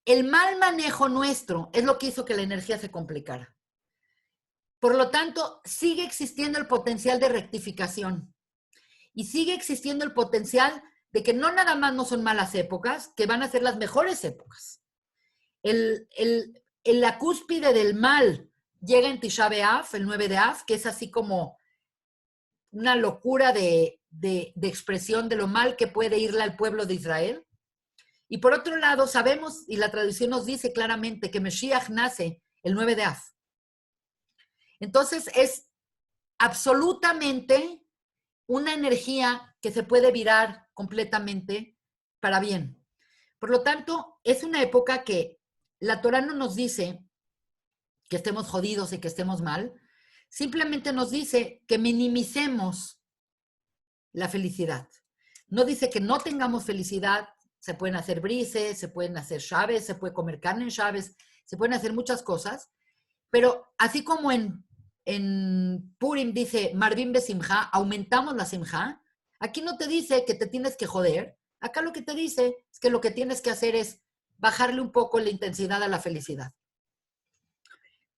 el mal manejo nuestro es lo que hizo que la energía se complicara. Por lo tanto, sigue existiendo el potencial de rectificación y sigue existiendo el potencial de que no nada más no son malas épocas, que van a ser las mejores épocas. La cúspide del mal llega en Tisha B'Av, el 9 de Av, que es así como una locura de expresión de lo mal que puede irle al pueblo de Israel. Y por otro lado, sabemos, y la tradición nos dice claramente, que Mesías nace el 9 de Av. Entonces, es absolutamente una energía que se puede virar completamente para bien. Por lo tanto, es una época que la Torah no nos dice que estemos jodidos y que estemos mal, simplemente nos dice que minimicemos la felicidad. No dice que no tengamos felicidad, se pueden hacer brises, se pueden hacer shaves, se puede comer carne en shaves, se pueden hacer muchas cosas, pero así como en Purim dice Marvin Besimha, aumentamos la simha, aquí no te dice que te tienes que joder, acá lo que te dice es que lo que tienes que hacer es bajarle un poco la intensidad a la felicidad.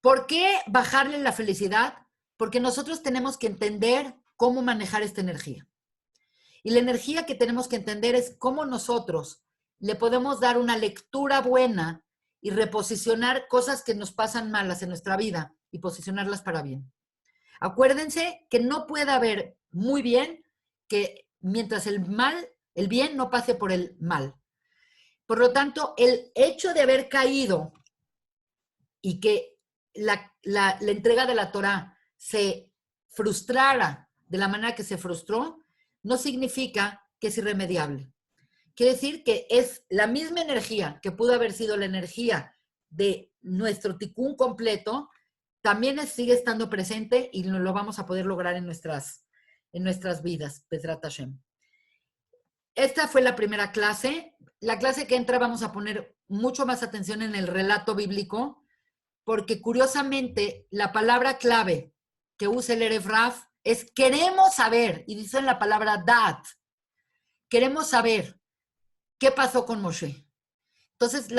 ¿Por qué bajarle la felicidad? Porque nosotros tenemos que entender cómo manejar esta energía. Y la energía que tenemos que entender es cómo nosotros le podemos dar una lectura buena y reposicionar cosas que nos pasan malas en nuestra vida y posicionarlas para bien. Acuérdense que no puede haber muy bien que mientras el mal el bien no pase por el mal. Por lo tanto, el hecho de haber caído y que la entrega de la Torá se frustrara de la manera que se frustró, no significa que es irremediable. Quiere decir que es la misma energía que pudo haber sido la energía de nuestro tikkun completo, también sigue estando presente y lo vamos a poder lograr en nuestras vidas, Bezrat Hashem. Esta fue la primera clase. La clase que entra vamos a poner mucho más atención en el relato bíblico, porque curiosamente la palabra clave que usa el Erev Raf es queremos saber, y dicen la palabra dat, queremos saber qué pasó con Moshe. Entonces,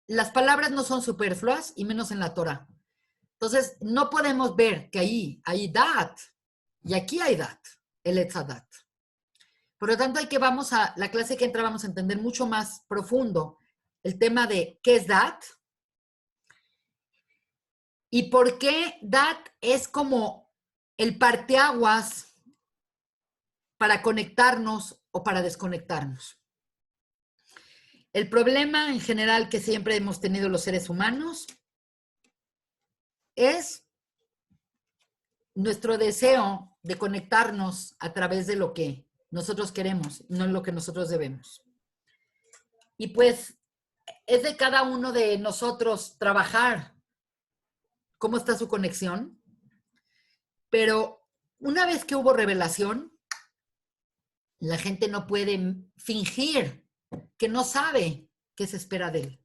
las palabras no son superfluas, y menos en la Torah. Entonces, no podemos ver que ahí hay dat, y aquí hay dat, el etzadat. Por lo tanto, la clase que entra vamos a entender mucho más profundo el tema de qué es dat, y por qué dat es como el parteaguas para conectarnos o para desconectarnos. El problema en general que siempre hemos tenido los seres humanos es nuestro deseo de conectarnos a través de lo que nosotros queremos, no lo que nosotros debemos. Y pues es de cada uno de nosotros trabajar cómo está su conexión, pero una vez que hubo revelación, la gente no puede fingir que no sabe qué se espera de él.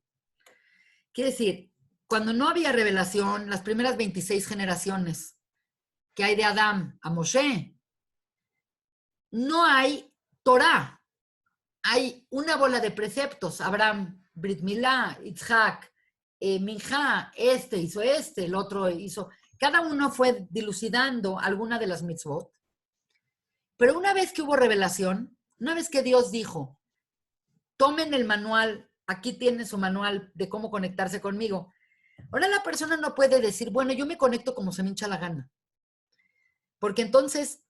Quiere decir, cuando no había revelación, las primeras 26 generaciones que hay de Adán a Moshe, no hay Torah. Hay una bola de preceptos. Abraham, Brit Milá, Itzhak, Minjá, hizo el otro hizo. Cada uno fue dilucidando alguna de las mitzvot. Pero una vez que hubo revelación, una vez que Dios dijo, tomen el manual, aquí tienen su manual de cómo conectarse conmigo. Ahora la persona no puede decir, bueno, yo me conecto como se me hincha la gana. Porque entonces,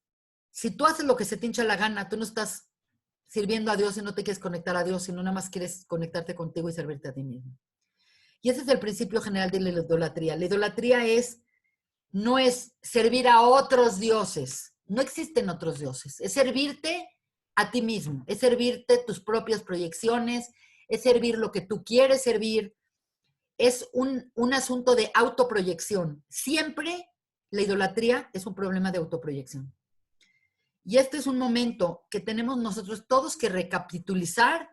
si tú haces lo que se te hincha la gana, tú no estás sirviendo a Dios y no te quieres conectar a Dios, sino nada más quieres conectarte contigo y servirte a ti mismo. Y ese es el principio general de la idolatría. La idolatría no es servir a otros dioses. No existen otros dioses. Es servirte a ti mismo. Es servirte tus propias proyecciones. Es servir lo que tú quieres servir. Es un asunto de autoproyección. Siempre la idolatría es un problema de autoproyección. Y este es un momento que tenemos nosotros todos que recapitulizar,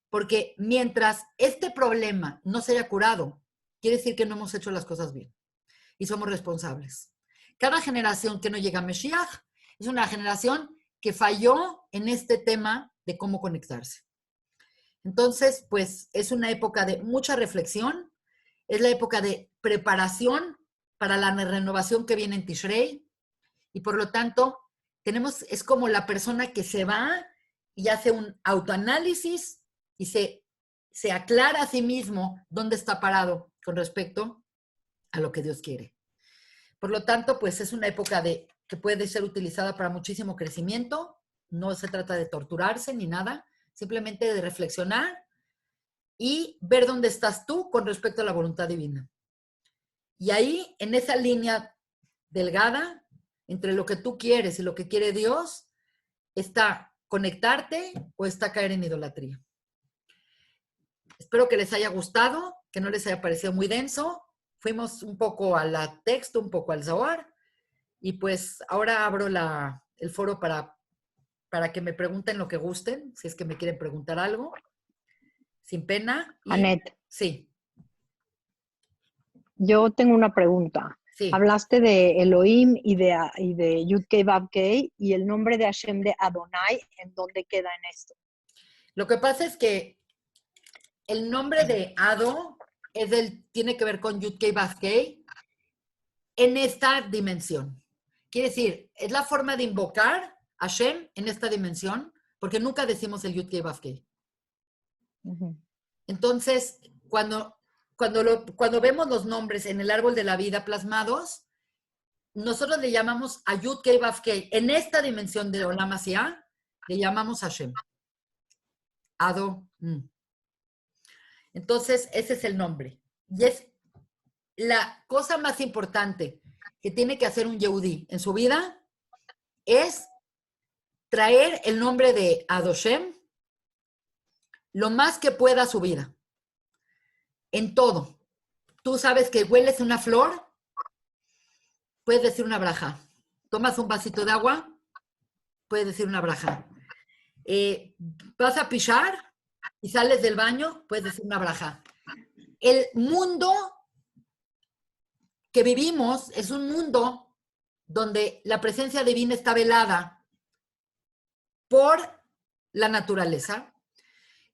porque mientras este problema no se haya curado, quiere decir que no hemos hecho las cosas bien y somos responsables. Cada generación que no llega a Mesías es una generación que falló en este tema de cómo conectarse. Entonces, pues es una época de mucha reflexión, es la época de preparación para la renovación que viene en Tishrei, y por lo tanto, es como la persona que se va y hace un autoanálisis y se aclara a sí mismo dónde está parado con respecto a lo que Dios quiere. Por lo tanto, pues es una época que puede ser utilizada para muchísimo crecimiento. No se trata de torturarse ni nada, simplemente de reflexionar y ver dónde estás tú con respecto a la voluntad divina. Y ahí, en esa línea delgada, entre lo que tú quieres y lo que quiere Dios, está conectarte o está caer en idolatría. Espero que les haya gustado, que no les haya parecido muy denso. Fuimos un poco al texto, un poco al Zohar, y pues ahora abro el foro para que me pregunten lo que gusten, si es que me quieren preguntar algo, sin pena. Anet. Sí. Yo tengo una pregunta. Sí. Hablaste de Elohim y de Yud-Kei Vav-Kei, y el nombre de Hashem de Adonai, ¿en dónde queda en esto? Lo que pasa es que el nombre de Ado tiene que ver con Yud-Kei Vav-Kei en esta dimensión. Quiere decir, es la forma de invocar a Hashem en esta dimensión, porque nunca decimos el Yud-Kei Vav-Kei. Uh-huh. Entonces, cuando vemos los nombres en el árbol de la vida plasmados, nosotros le llamamos a Yud-Kei Vav-Kei. En esta dimensión de Olam Asiá, le llamamos Hashem. Ado. Entonces, ese es el nombre. Y es la cosa más importante que tiene que hacer un Yehudí en su vida, es traer el nombre de Adoshem lo más que pueda a su vida. En todo. Tú sabes que hueles una flor, puedes decir una braja. Tomas un vasito de agua, puedes decir una braja. Vas a pichar y sales del baño, puedes decir una braja. El mundo que vivimos es un mundo donde la presencia divina está velada por la naturaleza,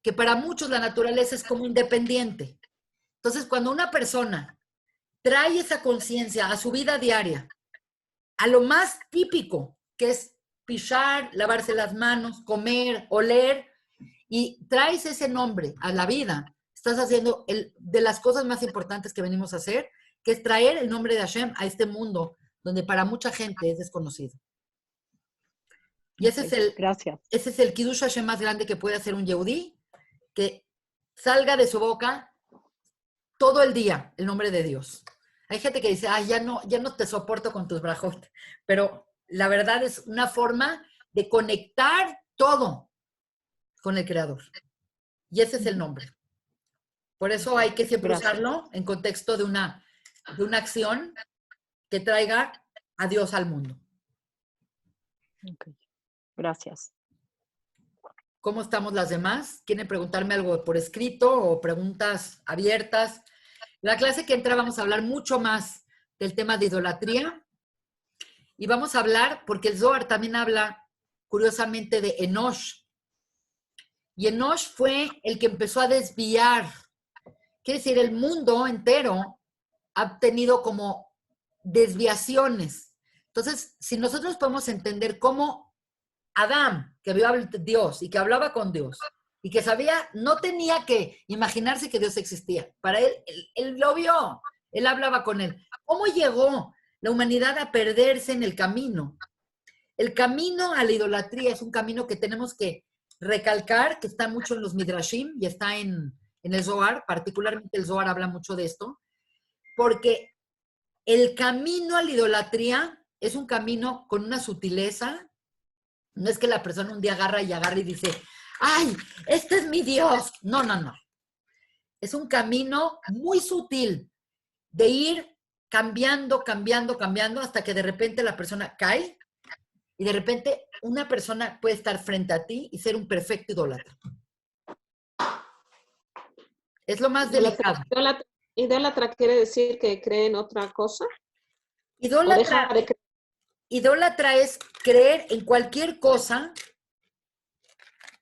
que para muchos la naturaleza es como independiente. Entonces, cuando una persona trae esa conciencia a su vida diaria, a lo más típico, que es pichar, lavarse las manos, comer, oler, y traes ese nombre a la vida, estás haciendo de las cosas más importantes que venimos a hacer, que es traer el nombre de Hashem a este mundo donde para mucha gente es desconocido. Y ese es el Kiddush Hashem más grande que puede hacer un Yehudí, que salga de su boca todo el día el nombre de Dios. Hay gente que dice, ya no te soporto con tus brajot, pero la verdad es una forma de conectar todo con el Creador. Y ese es el nombre. Por eso hay que siempre usarlo en contexto de una acción que traiga a Dios al mundo. Okay. Gracias. ¿Cómo estamos las demás? ¿Quieren preguntarme algo por escrito o preguntas abiertas? La clase que entra vamos a hablar mucho más del tema de idolatría y vamos a hablar, porque el Zohar también habla curiosamente de Enosh. Y Enosh fue el que empezó a desviar. Quiere decir, el mundo entero ha tenido como desviaciones. Entonces, si nosotros podemos entender cómo Adán, que vio a Dios y que hablaba con Dios, y que sabía, no tenía que imaginarse que Dios existía. Para él lo vio, él hablaba con él. ¿Cómo llegó la humanidad a perderse en el camino? El camino a la idolatría es un camino que tenemos que recalcar, que está mucho en los Midrashim y está en el Zohar, particularmente el Zohar habla mucho de esto, porque el camino a la idolatría es un camino con una sutileza. No es que la persona un día agarra y dice, ¡ay, este es mi Dios! No, no, no. Es un camino muy sutil de ir cambiando, cambiando, cambiando, hasta que de repente la persona cae y de repente una persona puede estar frente a ti y ser un perfecto idólatra. Es lo más delicado. ¿Idólatra quiere decir que cree en otra cosa? Idólatra es creer en cualquier cosa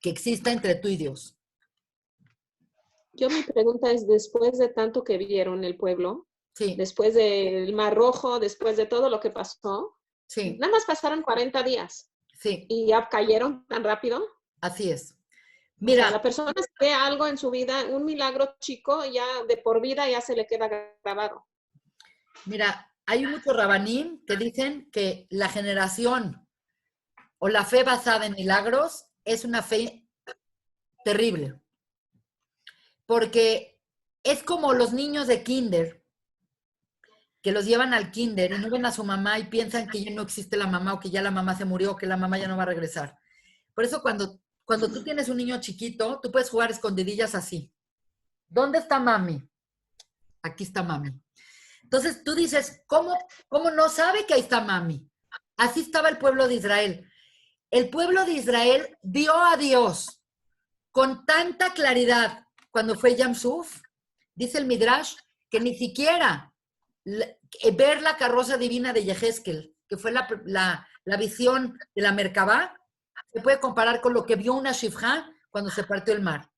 que exista entre tú y Dios. Mi pregunta es, después de tanto que vieron el pueblo, sí, después del Mar Rojo, después de todo lo que pasó, sí, nada más pasaron 40 días. Sí. ¿Y ya cayeron tan rápido? Así es. Mira, o sea, la persona ve algo en su vida, un milagro chico, ya de por vida ya se le queda grabado. Mira, hay muchos rabanim que dicen que la generación o la fe basada en milagros es una fe terrible. Porque es como los niños de kinder, que los llevan al kinder y no ven a su mamá y piensan que ya no existe la mamá o que ya la mamá se murió o que la mamá ya no va a regresar. Por eso cuando tú tienes un niño chiquito, tú puedes jugar escondidillas así. ¿Dónde está mami? Aquí está mami. Entonces tú dices, ¿cómo no sabe que ahí está mami? Así estaba el pueblo de Israel. El pueblo de Israel vio a Dios con tanta claridad cuando fue Yam Suf, dice el Midrash, que ni siquiera ver la carroza divina de Yehezkel, que fue la visión de la Merkabá, se puede comparar con lo que vio una Shifra cuando se partió el mar.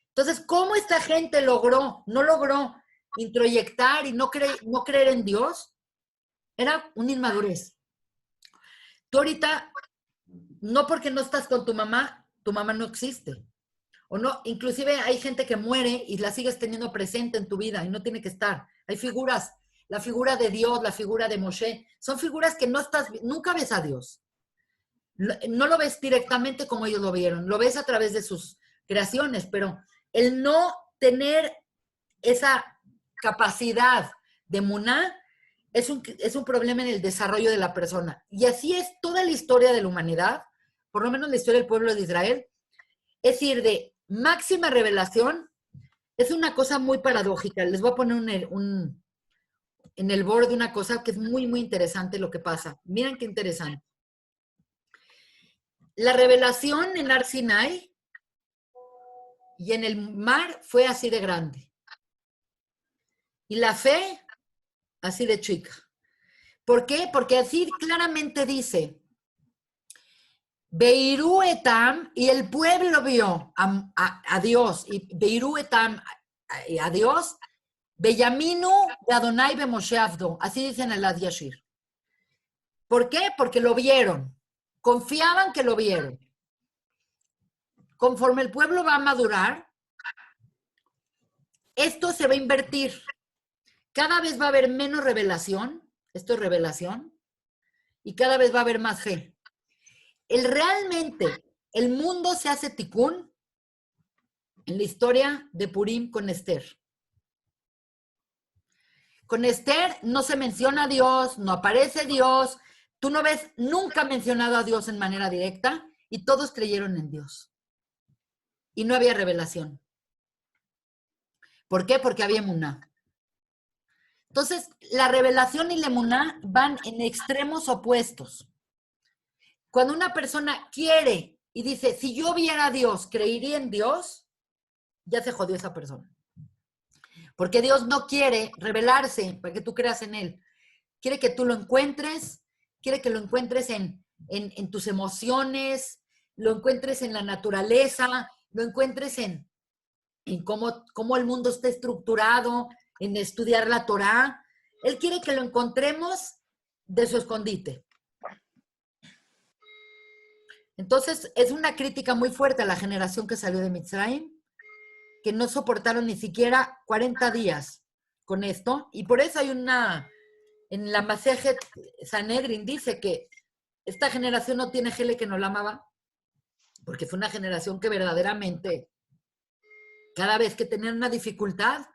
Entonces, ¿cómo esta gente no logró introyectar y no creer en Dios? Era una inmadurez. Tú ahorita, no porque no estás con tu mamá no existe. O no, inclusive hay gente que muere y la sigues teniendo presente en tu vida y no tiene que estar. Hay figuras, la figura de Dios, la figura de Moshe, son figuras que nunca ves a Dios. No lo ves directamente como ellos lo vieron, lo ves a través de sus creaciones, pero el no tener esa capacidad de emuná es un problema en el desarrollo de la persona. Y así es toda la historia de la humanidad, por lo menos la historia del pueblo de Israel, es ir de máxima revelación. Es una cosa muy paradójica. Les voy a poner en el borde una cosa que es muy, muy interesante lo que pasa. Miren qué interesante. La revelación en Ar Sinai y en el mar fue así de grande. Y la fe, así de chica. ¿Por qué? Porque así claramente dice, Beirú etam, y el pueblo vio a Dios, y Beirú etam, a Dios, Beyaminu de Adonai Bemoshe Avdo, así dicen en el Ad Yashir. ¿Por qué? Porque lo vieron, confiaban que lo vieron. Conforme el pueblo va a madurar, esto se va a invertir. Cada vez va a haber menos revelación, esto es revelación, y cada vez va a haber más fe. Realmente, el mundo se hace ticún en la historia de Purim con Esther. Con Esther no se menciona a Dios, no aparece Dios, tú no ves nunca mencionado a Dios en manera directa y todos creyeron en Dios. Y no había revelación. ¿Por qué? Porque había emuná. Entonces, la revelación y la emuná van en extremos opuestos. Cuando una persona quiere y dice, si yo viera a Dios, creería en Dios, ya se jodió esa persona. Porque Dios no quiere revelarse para que tú creas en Él. Quiere que tú lo encuentres, quiere que lo encuentres en tus emociones, lo encuentres en la naturaleza, lo encuentres en cómo el mundo está estructurado, en estudiar la Torá. Él quiere que lo encontremos de su escondite. Entonces, es una crítica muy fuerte a la generación que salió de Mitzrayim, que no soportaron ni siquiera 40 días con esto, y por eso hay en la Masejet Sanedrin dice que esta generación no tiene gele que no la amaba, porque fue una generación que verdaderamente, cada vez que tenían una dificultad,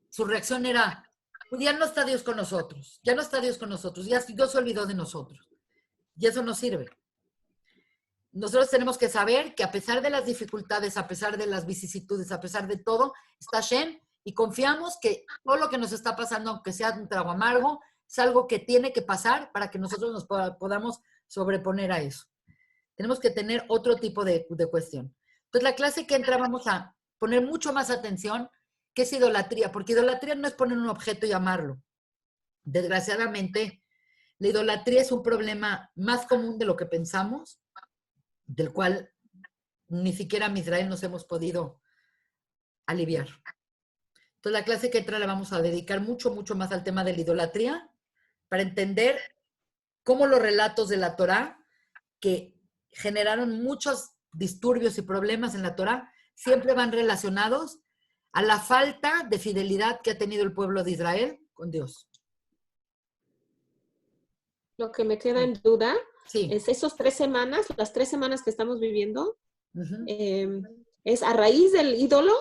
su reacción era, pues ya no está Dios con nosotros, ya no está Dios con nosotros, ya Dios se olvidó de nosotros, y eso no sirve. Nosotros tenemos que saber que a pesar de las dificultades, a pesar de las vicisitudes, a pesar de todo, está Hashem, y confiamos que todo lo que nos está pasando, aunque sea un trago amargo, es algo que tiene que pasar para que nosotros nos podamos sobreponer a eso. Tenemos que tener otro tipo de cuestión. Entonces, la clase que entra vamos a poner mucho más atención qué es idolatría, porque idolatría no es poner un objeto y amarlo. Desgraciadamente, la idolatría es un problema más común de lo que pensamos, del cual ni siquiera en Israel nos hemos podido aliviar. Entonces, la clase que entra la vamos a dedicar mucho, mucho más al tema de la idolatría para entender cómo los relatos de la Torá, que generaron muchos disturbios y problemas en la Torá, siempre van relacionados a la falta de fidelidad que ha tenido el pueblo de Israel con Dios. Lo que me queda en duda Sí. es esos 3 semanas, las 3 semanas que estamos viviendo, ¿es a raíz del ídolo?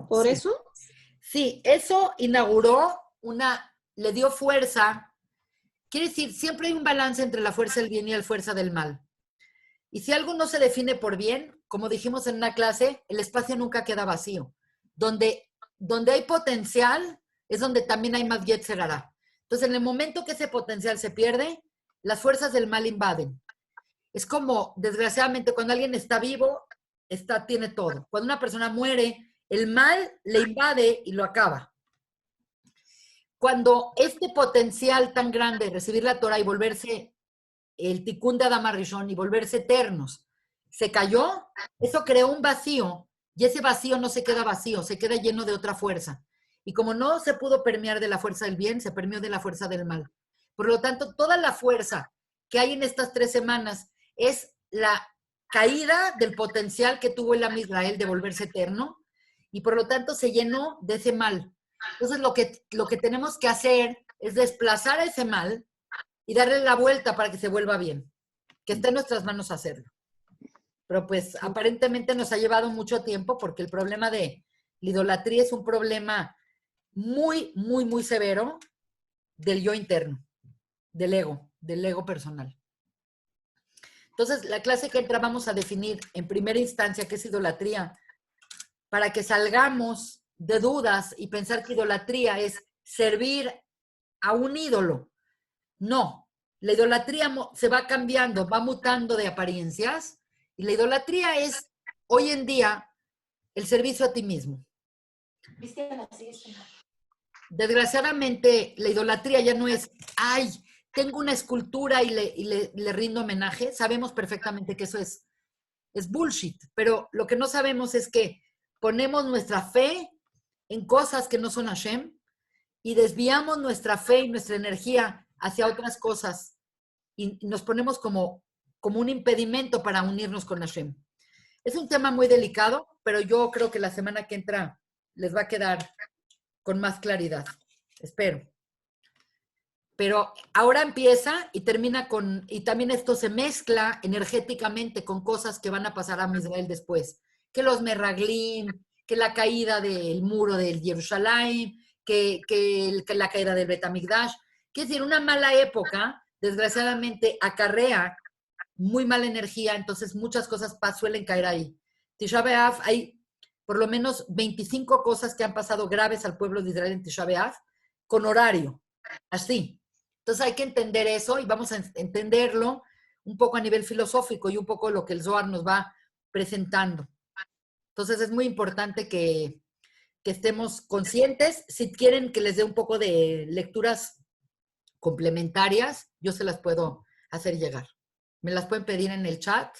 ¿Por Sí. eso? Sí, eso inauguró le dio fuerza. Quiere decir, siempre hay un balance entre la fuerza del bien y la fuerza del mal. Y si algo no se define por bien, como dijimos en una clase, el espacio nunca queda vacío. Donde hay potencial es donde también hay más yetzer hará. Entonces, en el momento que ese potencial se pierde, las fuerzas del mal invaden. Es como, desgraciadamente, cuando alguien está vivo, tiene todo. Cuando una persona muere, el mal le invade y lo acaba. Cuando este potencial tan grande de recibir la Torah y volverse el Tikkun de Adam Rishon y volverse eternos, se cayó, eso creó un vacío, y ese vacío no se queda vacío, se queda lleno de otra fuerza. Y como no se pudo permear de la fuerza del bien, se permeó de la fuerza del mal. Por lo tanto, toda la fuerza que hay en estas 3 semanas es la caída del potencial que tuvo el Am Israel de volverse eterno, y por lo tanto se llenó de ese mal. Entonces, lo que tenemos que hacer es desplazar a ese mal y darle la vuelta para que se vuelva bien, que está en nuestras manos hacerlo. pero pues aparentemente nos ha llevado mucho tiempo porque el problema de la idolatría es un problema muy, muy, muy severo del yo interno, del ego personal. Entonces, la clase que entra vamos a definir en primera instancia qué es idolatría, para que salgamos de dudas y pensar que idolatría es servir a un ídolo. No, la idolatría se va cambiando, va mutando de apariencias, y la idolatría es, hoy en día, el servicio a ti mismo. Desgraciadamente, la idolatría ya no es, ay, tengo una escultura y le rindo homenaje. Sabemos perfectamente que eso es bullshit, pero lo que no sabemos es que ponemos nuestra fe en cosas que no son Hashem y desviamos nuestra fe y nuestra energía hacia otras cosas y nos ponemos como un impedimento para unirnos con Hashem. Es un tema muy delicado, pero yo creo que la semana que entra les va a quedar con más claridad. Espero. Pero ahora empieza y termina con, y también esto se mezcla energéticamente con cosas que van a pasar a Israel después. Que los Meraglim, que la caída del muro del Jerusalén, que la caída del Bet Hamikdash. Quiere decir, una mala época, desgraciadamente, acarrea muy mala energía, entonces muchas cosas suelen caer ahí. Tisha B'Av, hay por lo menos 25 cosas que han pasado graves al pueblo de Israel en Tisha B'Av, con horario, así. Entonces hay que entender eso y vamos a entenderlo un poco a nivel filosófico y un poco lo que el Zohar nos va presentando. Entonces es muy importante que estemos conscientes. Si quieren que les dé un poco de lecturas complementarias, yo se las puedo hacer llegar. Me las pueden pedir en el chat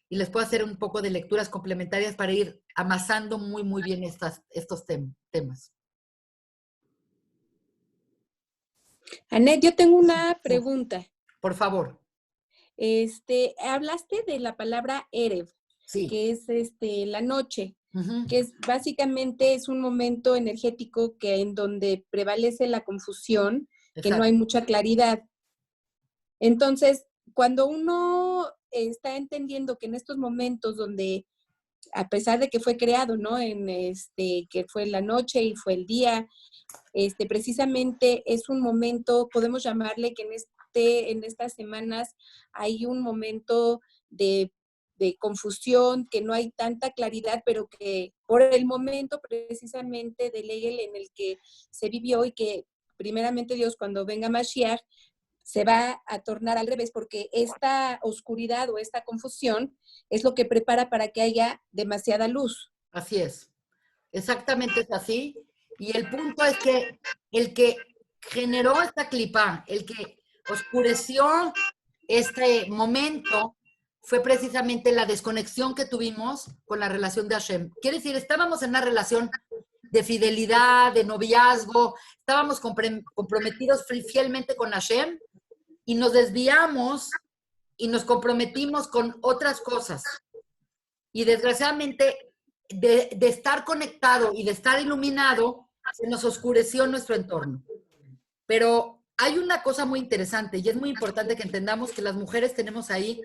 y les puedo hacer un poco de lecturas complementarias para ir amasando muy, muy bien estos temas. Anet, yo tengo una pregunta. Por favor. Hablaste de la palabra Erev, sí. Que es la noche, que es básicamente es un momento energético en donde prevalece la confusión, que no hay mucha claridad. Entonces, cuando uno está entendiendo que en estos momentos donde, a pesar de que fue creado, ¿no? Que fue la noche y fue el día, precisamente es un momento, podemos llamarle que en estas semanas hay un momento de confusión, que no hay tanta claridad, pero que por el momento precisamente del Egel en el que se vivió y que primeramente Dios cuando venga Mashiach se va a tornar al revés, porque esta oscuridad o esta confusión es lo que prepara para que haya demasiada luz. Así es, exactamente es así. Y el punto es que el que generó esta clipa, el que oscureció este momento, fue precisamente la desconexión que tuvimos con la relación de Hashem. Quiere decir, estábamos en una relación de fidelidad, de noviazgo, estábamos comprometidos fielmente con Hashem y nos desviamos y nos comprometimos con otras cosas. Y desgraciadamente, de estar conectado y de estar iluminado, se nos oscureció nuestro entorno. Pero hay una cosa muy interesante y es muy importante que entendamos que las mujeres tenemos ahí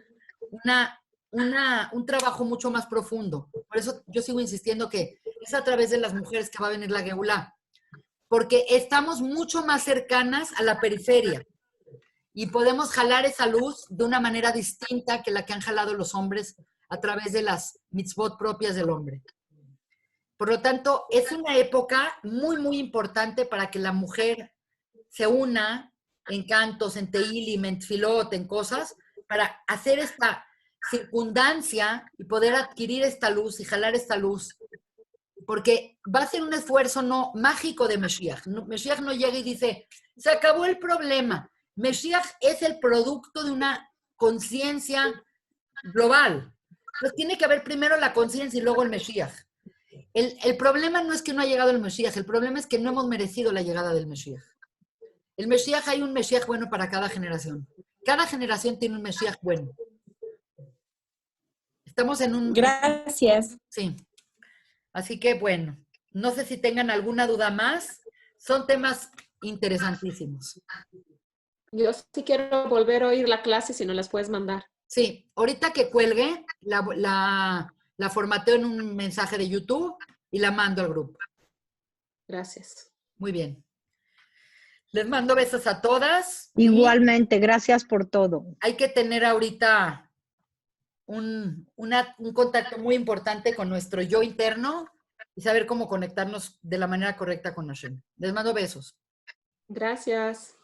un trabajo mucho más profundo. Por eso yo sigo insistiendo que es a través de las mujeres que va a venir la Geulá. Porque estamos mucho más cercanas a la periferia y podemos jalar esa luz de una manera distinta que la que han jalado los hombres a través de las mitzvot propias del hombre. Por lo tanto, es una época muy, muy importante para que la mujer se una en cantos, en tehilim, en tfilot, en cosas, para hacer esta circundancia y poder adquirir esta luz y jalar esta luz. Porque va a ser un esfuerzo no mágico de Mashiach. Mashiach no llega y dice, se acabó el problema. Mashiach es el producto de una conciencia global. Entonces tiene que haber primero la conciencia y luego el Mashiach. El problema no es que no ha llegado el Mashiach, el problema es que no hemos merecido la llegada del Mashiach. El Mashiach, hay un Mashiach bueno para cada generación. Cada generación tiene un Mashiach bueno. Estamos en un... Gracias. Sí. Así que bueno, no sé si tengan alguna duda más. Son temas interesantísimos. Yo sí quiero volver a oír la clase si no las puedes mandar. Sí, ahorita que cuelgue, la formateo en un mensaje de YouTube y la mando al grupo. Gracias. Muy bien. Les mando besos a todas. Igualmente, gracias por todo. Hay que tener ahorita un contacto muy importante con nuestro yo interno y saber cómo conectarnos de la manera correcta con Hashem. Les mando besos. Gracias.